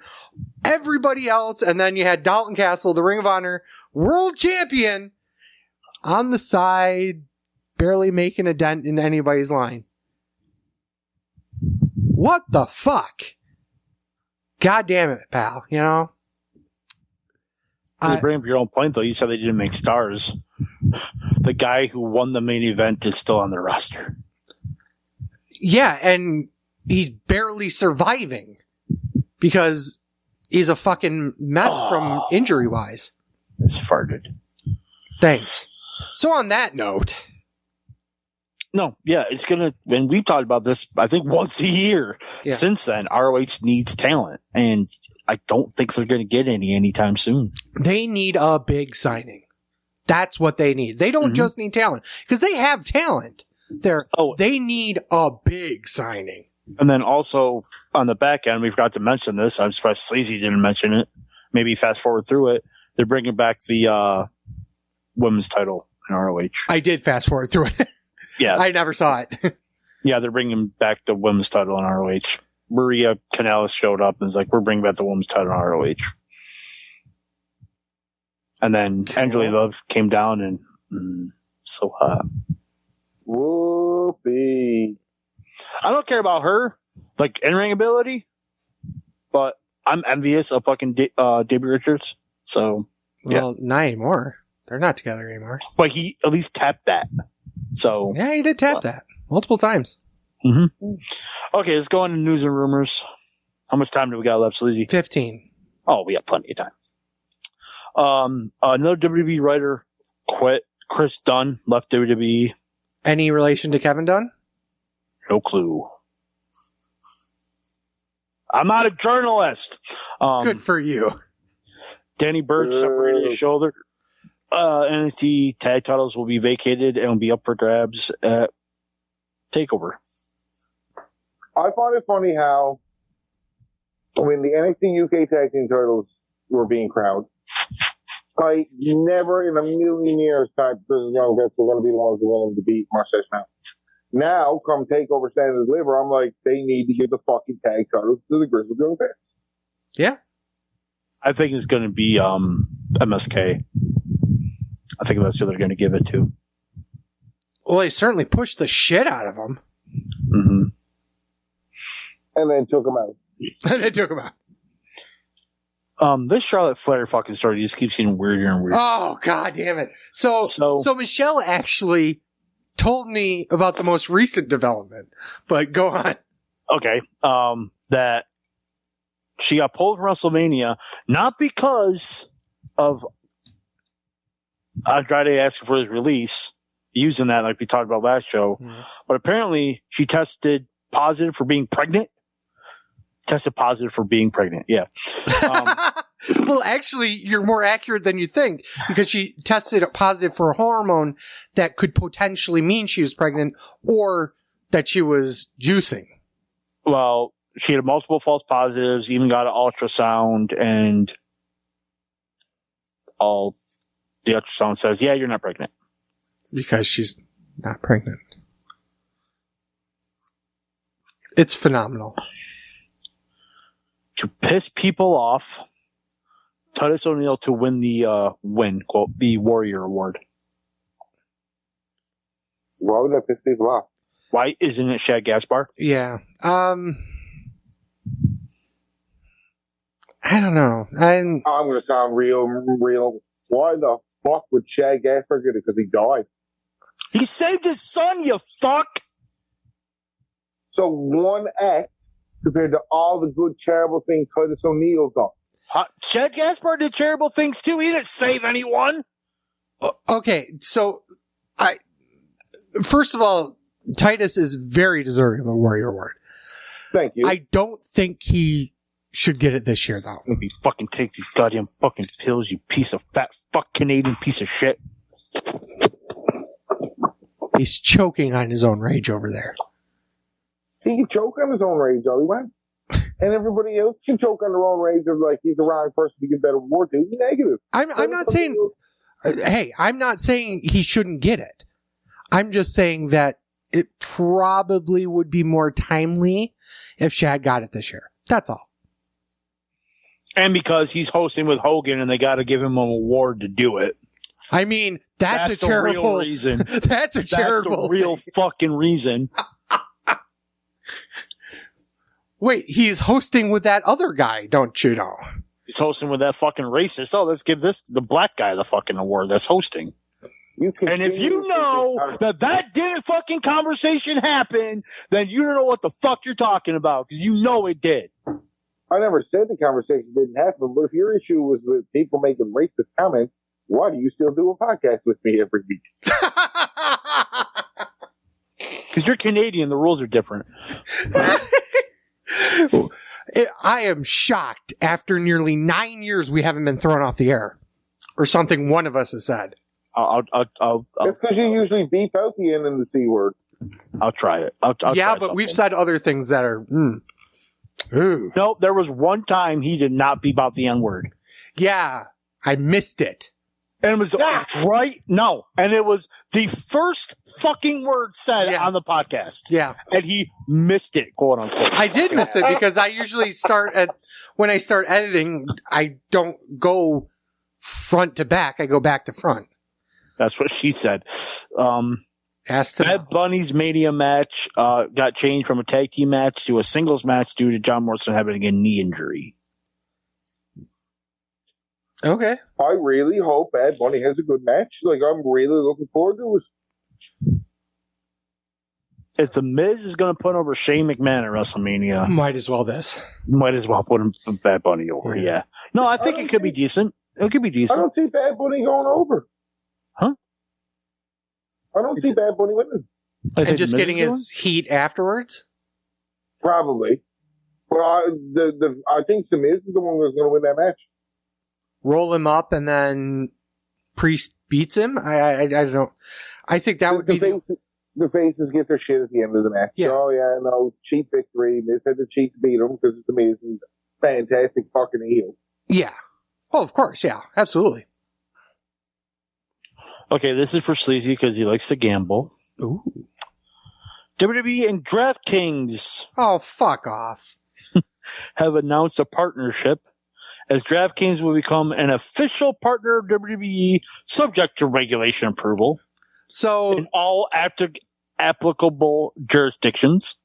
everybody else. And then you had Dalton Castle, the Ring of Honor World Champion, on the side, barely making a dent in anybody's line. What the fuck? God damn it, pal. To bring up your own point, though, you said they didn't make stars. The guy who won the main event is still on the roster. Yeah, and he's barely surviving because he's a fucking mess from injury-wise. It's farted. Thanks. So on that note... No, yeah, it's gonna. And we've talked about this, I think, once a year. Yeah. Since then, ROH needs talent, and I don't think they're going to get any anytime soon. They need a big signing. That's what they need. They don't just need talent because they have talent. They need a big signing. And then also on the back end, we forgot to mention this. I'm surprised Sleazy didn't mention it. Maybe fast forward through it. They're bringing back the women's title in ROH. I did fast forward through it. Yeah. I never saw it. Yeah, they're bringing back the women's title in ROH. Maria Kanellis showed up and was like, we're bringing back the women's title in ROH. And then Angela Love came down and so hot. Whoopee. I don't care about her, like in-ring ability, but I'm envious of fucking Davey Richards. So, yeah. Well, not anymore. They're not together anymore. But he at least tapped that. So yeah, he did tap that multiple times. Mm-hmm. Okay, let's go on to news and rumors. How much time do we got left, Sleazy? 15. Oh, we got plenty of time. Another WWE writer quit. Chris Dunn left WWE. Any relation to Kevin Dunn? No clue. I'm not a journalist. Good for you. Danny Burch separated his shoulder. NXT tag titles will be vacated and will be up for grabs at TakeOver. I find it funny how when the NXT UK tag team titles were being crowned, I never in a million years thought Grizzled Young Vets were going to be the ones who wanted to beat Marcel Snap. Now, come TakeOver Stand and Deliver, I'm like, they need to give the fucking tag titles to the Grizzled Young Vets. Yeah. I think it's going to be MSK. I think that's who they're going to give it to. Well, they certainly pushed the shit out of him. Mm-hmm. And then took them out. They took him out. This Charlotte Flair fucking story just keeps getting weirder and weirder. Oh, God damn it. So Michelle actually told me about the most recent development, but go on. Okay. That she got pulled from WrestleMania, not because of Andrade asking for his release, using that like we talked about last show, but apparently she tested positive for being pregnant. Yeah. Well, actually, you're more accurate than you think because she tested positive for a hormone that could potentially mean she was pregnant or that she was juicing. Well, she had multiple false positives, even got an ultrasound, and all the ultrasound says, yeah, you're not pregnant. Because she's not pregnant. It's phenomenal. To piss people off, Titus O'Neil to win the the Warrior Award. Why would that piss people off? Why isn't it Shad Gaspar? Yeah. I don't know. I'm going to sound real. Why the fuck would Shad Gaspar get it? Because he died. He saved his son, you fuck! So one act compared to all the good, terrible things Titus O'Neil's done. Shad Gaspar did terrible things too. He didn't save anyone. Okay, so first of all, Titus is very deserving of a Warrior Award. Thank you. I don't think he should get it this year, though. If you fucking take these goddamn fucking pills, you piece of fat fuck Canadian piece of shit. He's choking on his own rage over there. He can choke on his own rage all he wants. And everybody else can choke on their own rage of like he's the wrong person to give that award to. He's negative. I'm not saying, hey, I'm not saying he shouldn't get it. I'm just saying that it probably would be more timely if Shad got it this year. That's all. And because he's hosting with Hogan and they got to give him an award to do it. I mean, that's a terrible real reason. That's the real fucking reason. Wait, he's hosting with that other guy, don't you know? He's hosting with that fucking racist. Oh, let's give the black guy the fucking award that's hosting. And if you know that didn't fucking conversation happen, then you don't know what the fuck you're talking about, because you know it did. I never said the conversation didn't happen, but if your issue was with people making racist comments, why do you still do a podcast with me every week? Because you're Canadian, the rules are different. I am shocked. After nearly 9 years, we haven't been thrown off the air, or something one of us has said. That's because you usually beep out the N and the C word. I'll try it. I'll yeah, try but something. we've said other things that are. Ooh. No, there was one time he did not beep out the N word. Yeah, I missed it. And it was right. No. And it was the first fucking word said on the podcast. Yeah. And he missed it, quote unquote. I did miss it because I usually when I start editing, I don't go front to back. I go back to front. That's what she said. Bad Bunny's Mania match got changed from a tag team match to a singles match due to John Morrison having a knee injury. Okay. I really hope Bad Bunny has a good match. Like, I'm really looking forward to it. If The Miz is going to put over Shane McMahon at WrestleMania, might as well this. Might as well put Bad Bunny over, yeah. No, I think it could be decent. It could be decent. I don't see Bad Bunny going over. Huh? I don't see Bad Bunny winning. And just getting his heat afterwards? Probably. But I think The Miz is the one that's going to win that match. Roll him up and then Priest beats him? I don't. I think that would be. The faces get their shit at the end of the match. Yeah. Oh, yeah, no, cheap victory. Miz had to cheat to beat him because it's amazing. Fantastic fucking heel. Yeah. Oh, of course. Yeah. Absolutely. Okay, this is for Sleazy because he likes to gamble. Ooh. WWE and DraftKings. Oh, fuck off. Have announced a partnership as DraftKings will become an official partner of WWE subject to regulation approval. So in all applicable jurisdictions.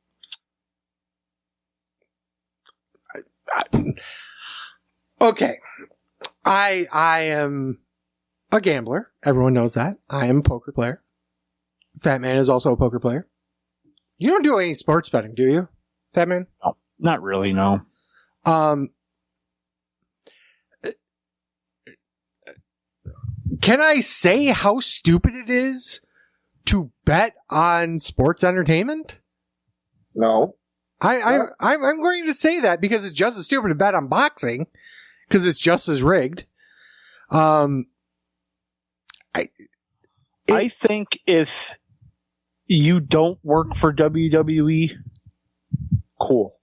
Okay. I am a gambler. Everyone knows that. I am a poker player. Fat Man is also a poker player. You don't do any sports betting, do you, Fat Man? No, not really, no. Can I say how stupid it is to bet on sports entertainment? No. I'm going to say that because it's just as stupid to bet on boxing because it's just as rigged. I think if you don't work for WWE, cool.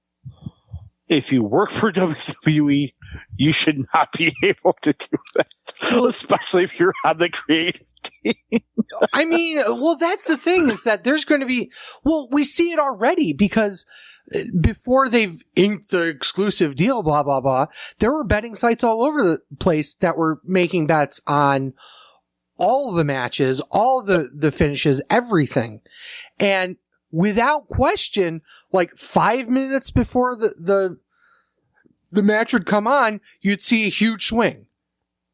If you work for WWE, you should not be able to do that, especially if you're on the creative team. I mean, well, that's the thing is that there's going to be, we see it already because before they've inked the exclusive deal, blah, blah, blah, there were betting sites all over the place that were making bets on all the matches, all the finishes, everything. And without question, like 5 minutes before the match would come on, you'd see a huge swing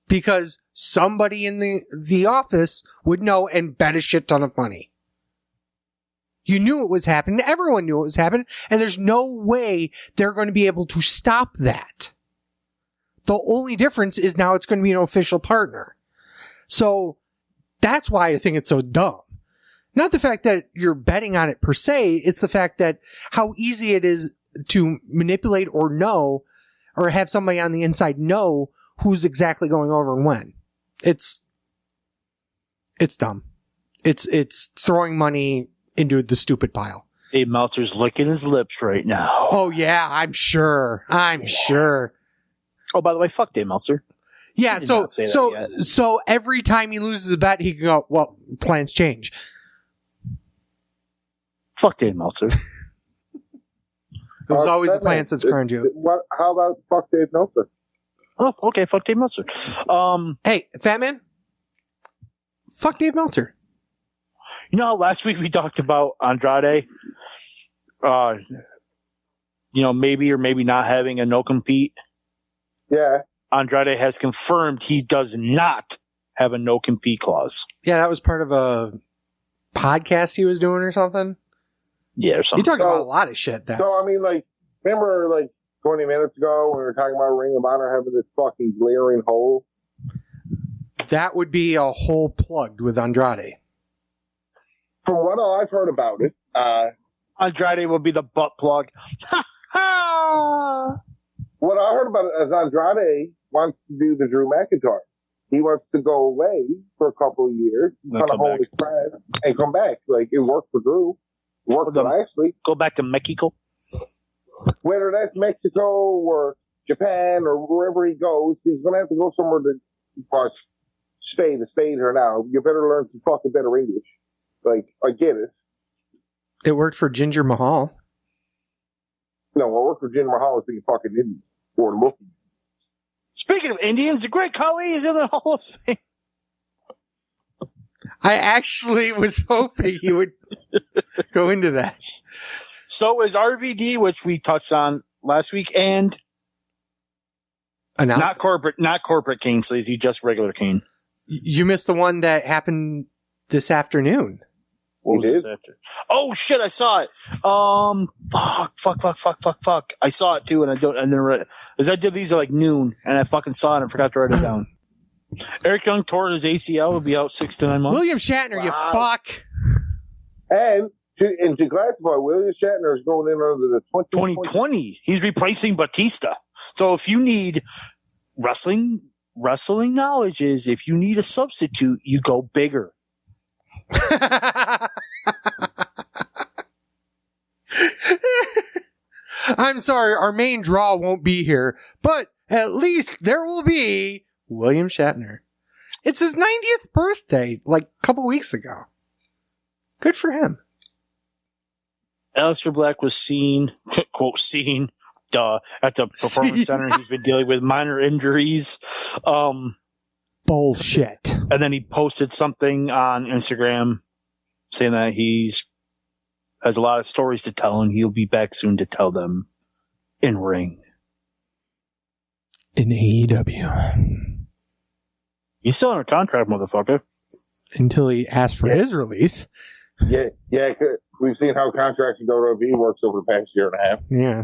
because somebody in the office would know and bet a shit ton of money. You knew it was happening. Everyone knew it was happening. And there's no way they're going to be able to stop that. The only difference is now it's going to be an official partner. So that's why I think it's so dumb. Not the fact that you're betting on it per se. It's the fact that how easy it is to manipulate or know or have somebody on the inside know who's exactly going over and when. It's dumb. It's throwing money into the stupid pile. Dave Meltzer's licking his lips right now. Oh yeah, I'm sure. Sure. Oh, by the way, fuck Dave Meltzer. Yeah, so every time he loses a bet, he can go, well, plans change. Fuck Dave Meltzer. It was always the plan since Grunge. How about fuck Dave Meltzer? Oh, okay, fuck Dave Meltzer. Hey, Fat Man? Fuck Dave Meltzer. You know how last week we talked about Andrade? Maybe or maybe not having a no-compete? Yeah. Andrade has confirmed he does not have a no-compete clause. Yeah, that was part of a podcast he was doing or something. Yeah, or something. He talked about a lot of shit. So, I mean, remember, 20 minutes ago when we were talking about Ring of Honor having this fucking glaring hole? That would be a hole plugged with Andrade. From what I've heard about it, Andrade will be the butt plug. What I heard about it is Andrade wants to do the Drew McIntyre. He wants to go away for a couple of years, kind of hold his breath, and come back. Like, it worked for Drew. It worked for Lashley. Go back to Mexico. Whether that's Mexico or Japan or wherever he goes, he's going to have to go somewhere to stay here now. You better learn some fucking better English. Like, I get it. It worked for Ginger Mahal. No, what worked for Jinder Mahal is being fucking Indian or looking. Speaking of Indians, the Great Khali is in the Hall of Fame. I actually was hoping he would go into that. So is RVD, which we touched on last week, and Announced? not corporate Kane, Sleazy, just regular Kane. You missed the one that happened this afternoon. What was this after? Oh shit! I saw it. Fuck. I saw it too, and I didn't read it. Because I did these at like noon, and I fucking saw it and forgot to write it down. Eric Young tore his ACL. Will be out 6 to 9 months. William Shatner, you fuck. And to classify, William Shatner is going in under the 2020. He's replacing Batista. So if you need wrestling knowledge is if you need a substitute, you go bigger. I'm sorry, our main draw won't be here, but at least there will be William Shatner. It's his 90th birthday, like a couple weeks ago. Good for him. Aleister Black was seen, quote, at the Performance Center. He's been dealing with minor injuries. Bullshit. And then he posted something on Instagram saying that has a lot of stories to tell and he'll be back soon to tell them in ring. In AEW. He's still under contract, motherfucker. Until he asks for his release. Yeah. We've seen how contracts in WWE works over the past year and a half. Yeah.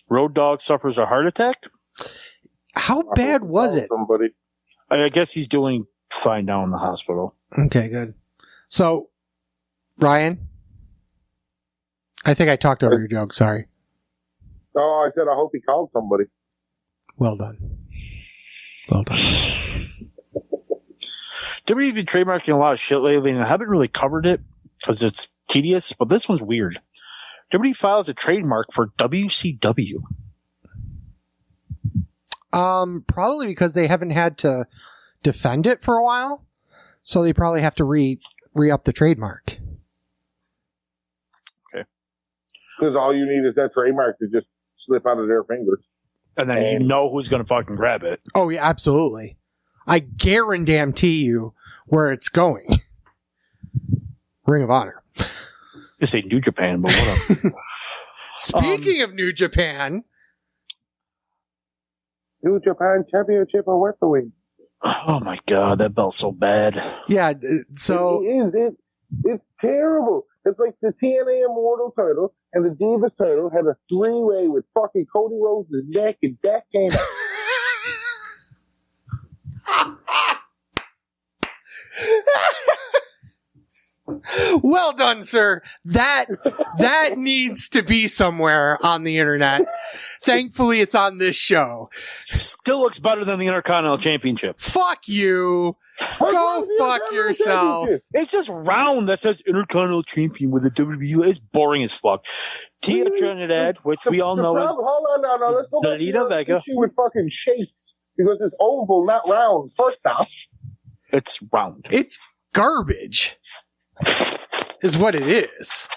Road Dogg suffers a heart attack? How bad was it? Somebody. I guess he's doing fine now in the hospital. Okay, good. So, Ryan, I think I talked over your joke. Sorry. Oh, I said I hope he called somebody. Well done. Well done. WWE's been trademarking a lot of shit lately, and I haven't really covered it because it's tedious, but this one's weird. WWE files a trademark for WCW. Probably because they haven't had to defend it for a while, so they probably have to re-up the trademark. Okay. Because all you need is that trademark to just slip out of their fingers. And then you know who's going to fucking grab it. Oh, yeah, absolutely. I guarantee you where it's going. Ring of Honor. I say New Japan, but whatever. Speaking of New Japan. New Japan Championship or Wrestling. Oh my God, that belt's so bad. Yeah, so... It's terrible. It's like the TNA Immortal title and the Divas title had a 3-way with fucking Cody Rhodes' neck and Dak came out. Well done, sir. That needs to be somewhere on the internet. Thankfully, it's on this show. Still looks better than the Intercontinental Championship. Fuck you. Go fuck yourself. It's just round that says Intercontinental Champion with a WWE. It's boring as fuck. Tia Trinidad, which we all know is Hold on, no. Let's go back Lolita to the Vega. issue with fucking shapes because it's oval, not round. First off, It's round. It's garbage. Is what it is.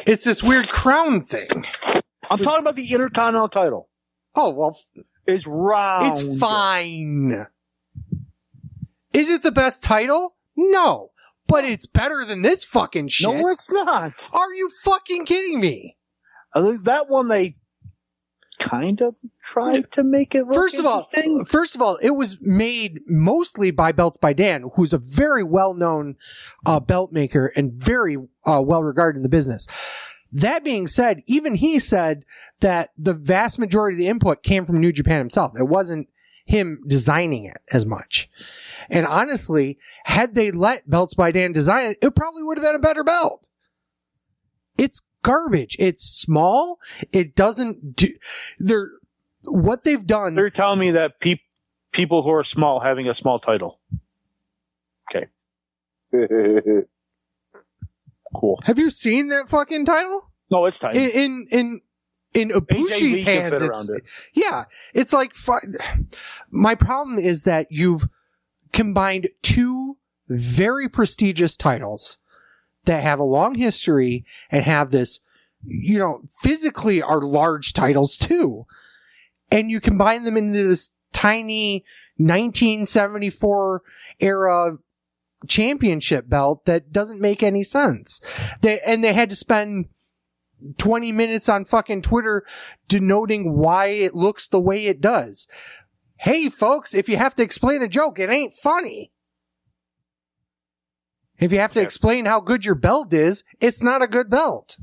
It's this weird crown thing. I'm talking about the Intercontinental title. Oh, well. It's round. It's fine. Is it the best title? No. But it's better than this fucking shit. No, it's not. Are you fucking kidding me? I think that one they kind of tried to make it look interesting. First of all, it was made mostly by Belts by Dan, who's a very well-known belt maker and very well-regarded in the business. That being said, even he said that the vast majority of the input came from New Japan himself. It wasn't him designing it as much. And honestly, had they let Belts by Dan design it, it probably would have been a better belt. It's garbage. It's small. It doesn't do, what they've done. They're telling me that people who are small having a small title. Okay. Cool. Have you seen that fucking title? No, it's tight. In Ibushi's hands, it's like, my problem is that you've combined two very prestigious titles that have a long history and have this, physically are large titles too. And you combine them into this tiny 1974 era championship belt that doesn't make any sense. They had to spend 20 minutes on fucking Twitter denoting why it looks the way it does. Hey folks, if you have to explain the joke, it ain't funny. If you have to explain how good your belt is, it's not a good belt.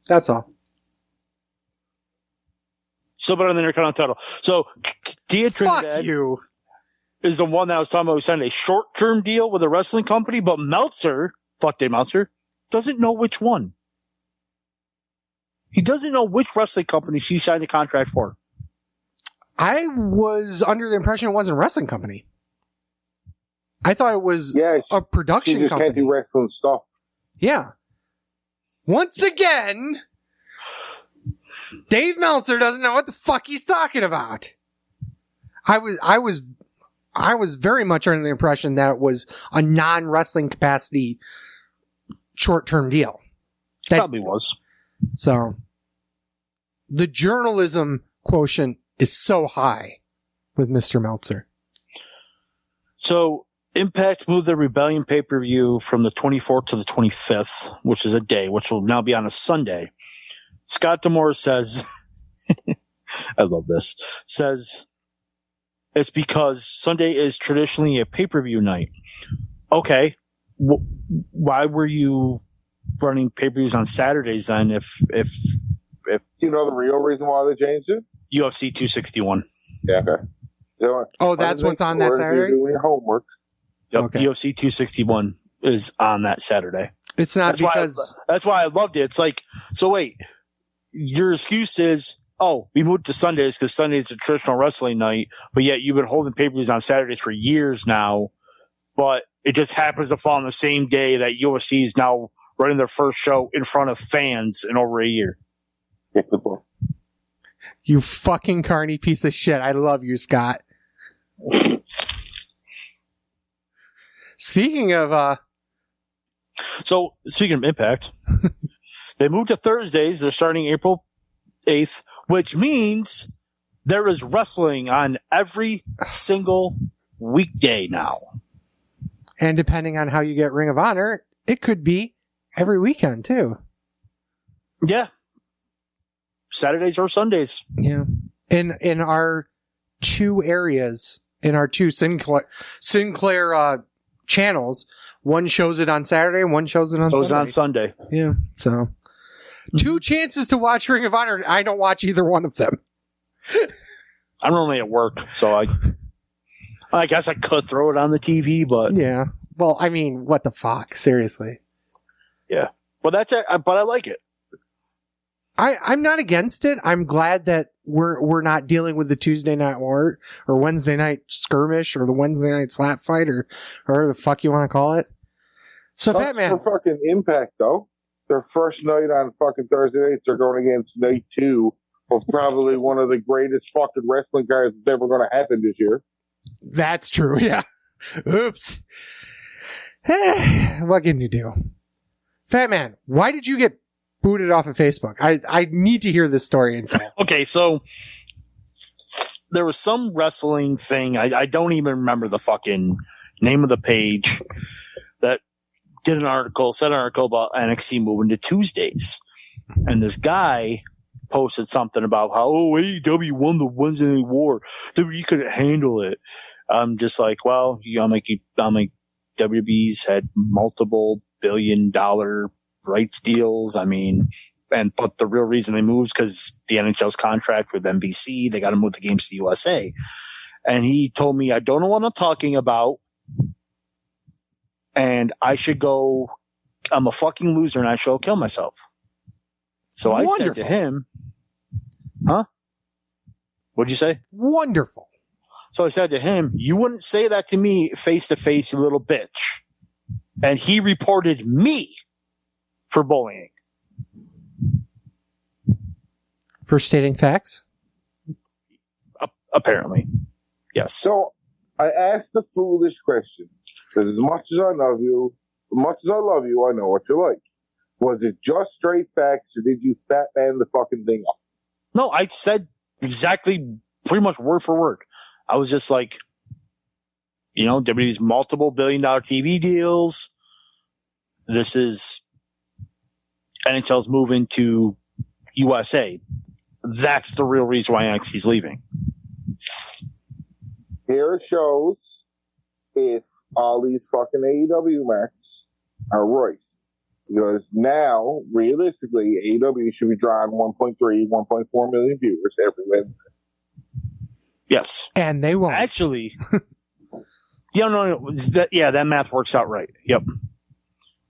That's all. Still better than the Intercontinental title. So, Dia Trinidad Fuck you. is the one that I was talking about who signed a short-term deal with a wrestling company, but Meltzer, fuck Dave Meltzer, doesn't know which one. He doesn't know which wrestling company she signed a contract for. I was under the impression it wasn't a wrestling company. I thought it was a production she just company. can't do wrestling stuff. Yeah. Once again, Dave Meltzer doesn't know what the fuck he's talking about. I was very much under the impression that it was a non-wrestling capacity short-term deal. That Probably was. So, the journalism quotient is so high with Mr. Meltzer. So, Impact moved their Rebellion pay-per-view from the 24th to the 25th, which is a day, which will now be on a Sunday. Scott D'Amore says, I love this, says, it's because Sunday is traditionally a pay-per-view night. Okay. Why were you running pay-per-views on Saturdays then if Do you know the real reason why they changed it? UFC 261? Yeah, okay. So, Oh, that's what's on that Saturday? You're doing your homework. Yep. Okay. UFC 261 is on that Saturday. It's not That's why I loved it. It's like, so wait, your excuse is, oh, we moved to Sundays because Sunday is a traditional wrestling night, but yet you've been holding pay-per-views on Saturdays for years now, but it just happens to fall on the same day that UFC is now running their first show in front of fans in over a year. Get the book. You fucking carny piece of shit. I love you, Scott. Speaking of, So, speaking of Impact, they moved to Thursdays. They're starting April 8th, which means there is wrestling on every single weekday now. and depending on how you get Ring of Honor, it could be every weekend too. Yeah. Saturdays or Sundays. Yeah. In our two areas, in our two Sinclair channels, one shows it on Saturday and one shows it on Sunday. Goes on Sunday. Yeah. So, two chances to watch Ring of Honor. I don't watch either one of them. I'm normally at work, so I guess I could throw it on the TV, but Yeah. Well, I mean, what the fuck? Seriously. yeah. Well, that's it. But I like it. I'm not against it. I'm glad that we're not dealing with the Tuesday night war or Wednesday night skirmish or the Wednesday night slap fight or whatever the fuck you want to call it. So, Fat Man. For fucking Impact, though. Their first night on fucking Thursday nights, they're going against night 2 of probably one of the greatest fucking wrestling cards that's ever going to happen this year. That's true, yeah. Oops. What can you do? Fat Man, why did you get booted off of Facebook? I need to hear this story in full. Okay, so there was some wrestling thing. I don't even remember the fucking name of the page that said an article about NXT moving to Tuesdays. And this guy posted something about how, AEW won the Wednesday Night War. WWE couldn't handle it. I'm just like, well, I'm like WWE's had multiple $billion rights deals. I mean, But the real reason they moved is because the NHL's contract with NBC, they got to move the games to USA. And he told me, I don't know what I'm talking about, and I should go, I'm a fucking loser and I should go kill myself. So I said to him, huh? What'd you say? Wonderful. So I said to him, you wouldn't say that to me face to face, you little bitch. And he reported me for bullying. For stating facts? Apparently. Yes. So I asked the foolish question, because as much as I love you, I know what you're like. Was it just straight facts, or did you fat man the fucking thing up? No, I said exactly, pretty much word for word. I was just like, WWE's multiple billion-dollar TV deals. This is NHL's moving to USA. That's the real reason why NXT's leaving. Here it shows if all these fucking AEW matches are right. Because now, realistically, AEW should be drawing 1.3, 1.4 million viewers every Wednesday. Yes. And they won't. Actually, that math works out right. Yep.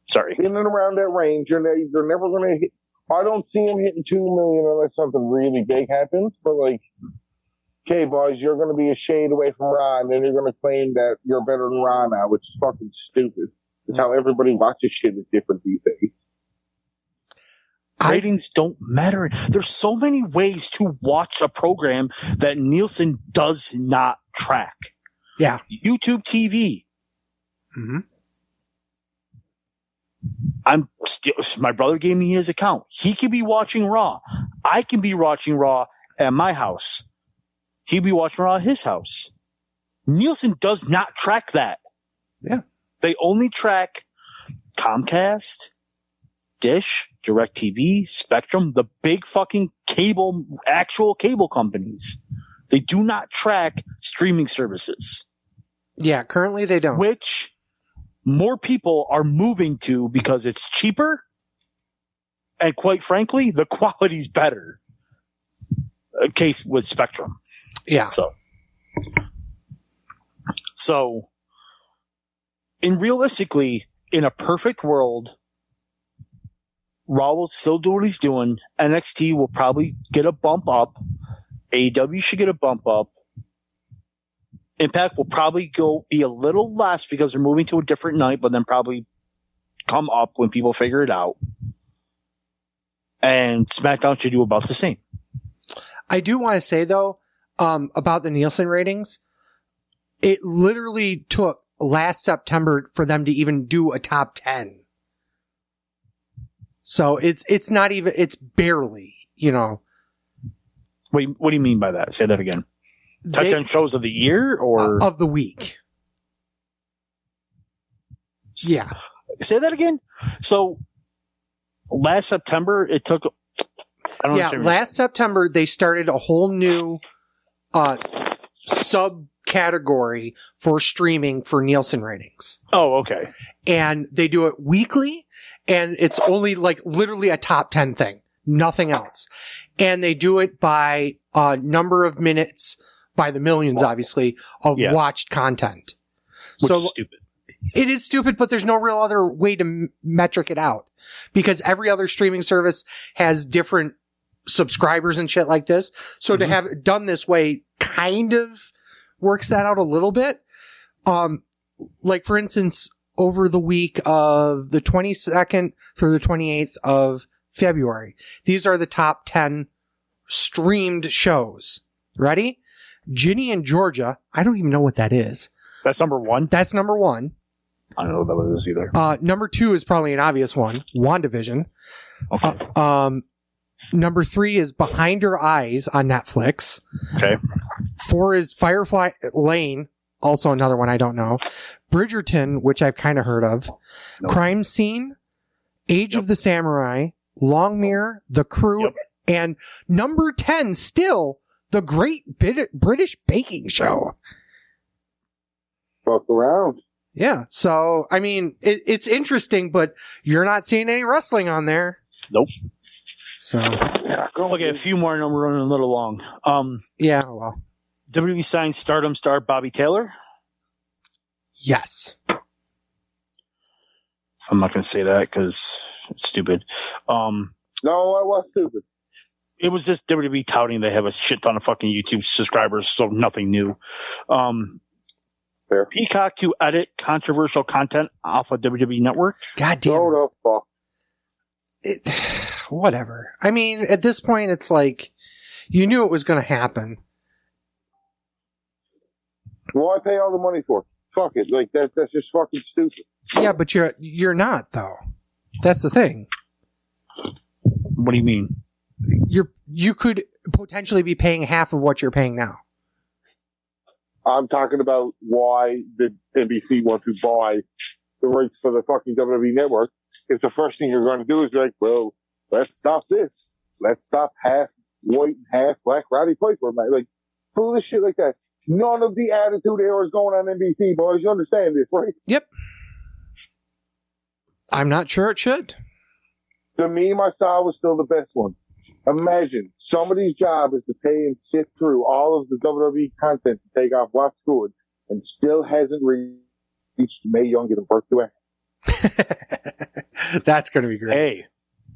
Sorry. In and around that range, they're never going to hit. I don't see them hitting 2 million unless something really big happens. But okay, boys, you're going to be a shade away from Raw, and then you're going to claim that you're better than Raw now, which is fucking stupid. It's how everybody watches shit is different these days. Ratings don't matter. There's so many ways to watch a program that Nielsen does not track. Yeah. YouTube TV. Mm-hmm. My brother gave me his account. He could be watching Raw. I can be watching Raw at my house. He'd be watching Raw at his house. Nielsen does not track that. Yeah. They only track Comcast, Dish, DirecTV, Spectrum, the big fucking actual cable companies. They do not track streaming services. Yeah, currently they don't. Which more people are moving to because it's cheaper, and quite frankly, the quality's better. A case with Spectrum. Yeah. So realistically, in a perfect world, Raw will still do what he's doing. NXT will probably get a bump up. AEW should get a bump up. Impact will probably be a little less because they're moving to a different night, but then probably come up when people figure it out. And SmackDown should do about the same. I do want to say, though, about the Nielsen ratings, it literally took last September for them to even do a top 10. So it's not even, it's barely, Wait, what do you mean by that? Say that again. Top 10 shows of the year or? Of the week. Yeah. Say that again? So last September, it took, I don't know. Last September, they started a whole new subcategory for streaming for Nielsen ratings. Oh, okay. And they do it weekly, and it's only literally a top 10 thing, nothing else. And they do it by number of minutes, by the millions, obviously, of watched content. Which is stupid. It is stupid, but there's no real other way to metric it out, because every other streaming service has different subscribers and shit like this. So to have it done this way kind of works that out a little bit. For instance, over the week of the 22nd through the 28th of February, these are the top 10 streamed shows. Ready? Ginny and Georgia. I don't even know what that is. That's number one? That's number one. I don't know what that is either. Number two is probably an obvious one. WandaVision. Okay. Number three is Behind Her Eyes on Netflix. Okay. 4 is Firefly Lane. Also another one I don't know. Bridgerton, which I've kind of heard of. Nope. Crime Scene. Age of the Samurai. Longmire. The Crew. And number 10 still, The Great British Baking Show. Fuck around. Yeah. So, I mean, it's interesting, but you're not seeing any wrestling on there. Nope. So Okay, a few more and I'm running a little long. yeah, well, WWE signed Stardom star Bobby Taylor. yes. I'm not going to say that because it's stupid. No, I was stupid. It was just WWE touting they have a shit ton of fucking YouTube subscribers, so nothing new. Fair. Peacock to edit controversial content off of WWE Network. God damn. Go the fuck. Whatever. I mean, at this point, it's like you knew it was going to happen. Why pay all the money for it? Fuck it. Like that's just fucking stupid. Yeah, but you're not though. That's the thing. What do you mean? You could potentially be paying half of what you're paying now. I'm talking about why the NBC want to buy the rights for the fucking WWE network. If the first thing you're going to do is like, well, let's stop this. Let's stop half white and half black Roddy Piper. Like, foolish shit like that. None of the Attitude Era is going on NBC, boys. You understand this, right? Yep. I'm not sure it should. The meme I saw was still the best one. Imagine somebody's job is to pay and sift through all of the WWE content to take off what's good and still hasn't reached Mae Young giving birth to it. That's going to be great. Hey,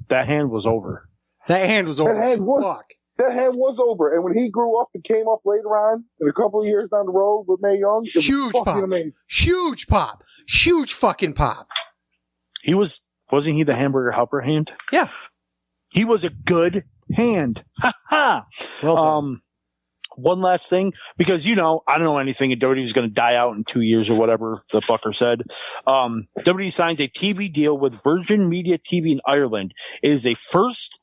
that hand was over. That hand was over. That hand was- Fuck. That hand was over. And when he grew up and came up later on, in a couple of years down the road with Mae Young, it was Huge fucking pop. amazing. Huge pop. Huge fucking pop. Wasn't he the hamburger helper hand? Yeah. He was a good hand. Ha ha. Well done. One last thing, because I don't know anything, and WWE is going to die out in 2 years or whatever the fucker said. WWE signs a TV deal with Virgin Media TV in Ireland. It is a first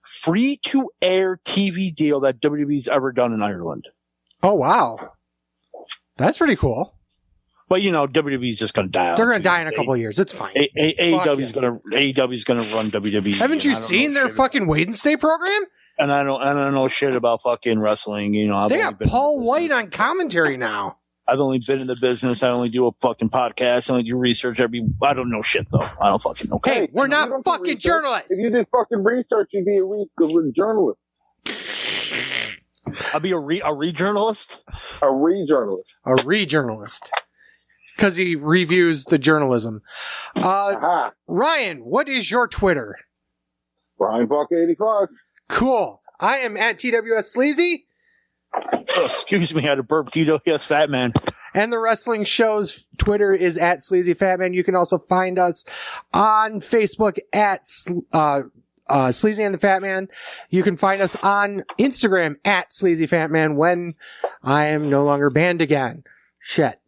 free-to-air TV deal that WWE's ever done in Ireland. Oh, wow. That's pretty cool. But WWE's just going to die out. They're going to die in a couple of years. It's fine. AEW's going to run WWE. Haven't you and I don't seen know their shit fucking Wednesday program? And I don't know shit about fucking wrestling. I've They only got been in Paul the White business. on commentary now. I've only been in the business. I only do a fucking podcast. I only do research I don't know shit though. I don't fucking know. Hey, we're you not don't do fucking research. journalists. If you did fucking research, you'd be a journalist. I'll be a re-journalist. A re-journalist. A re-journalist. Because he reviews the journalism. Aha. Ryan, what is your Twitter? Brian Buck 85. Cool. I am at TWS Sleazy. Oh, excuse me, I had a burp. Tito, yes, fat man. And the wrestling show's Twitter is at Sleazy Fatman. You can also find us on Facebook at Sleazy and the Fat Man. You can find us on Instagram at Sleazy Fat Man when I am no longer banned again. Shit.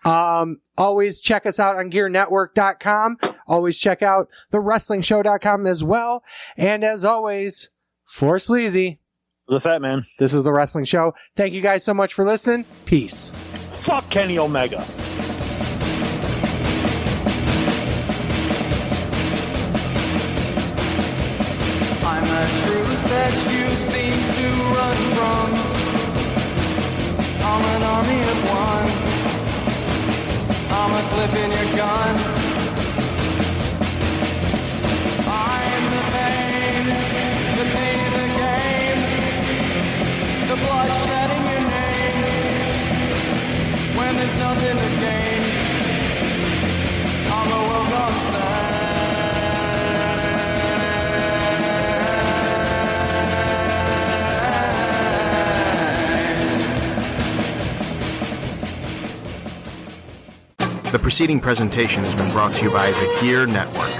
Always check us out on GearNetwork.com. Always check out TheWrestlingShow.com as well. And as always, for Sleazy, The fat man. this is The Wrestling Show. Thank you guys so much for listening. Peace. Fuck Kenny Omega. I'm a truth that you seem to run from. I'm an army of one. I'm a clip in your gun. I'm the pain of the game. The bloodshed in your name. When there's nothing to gain, I'm a well-gone The preceding presentation has been brought to you by the Gear Network.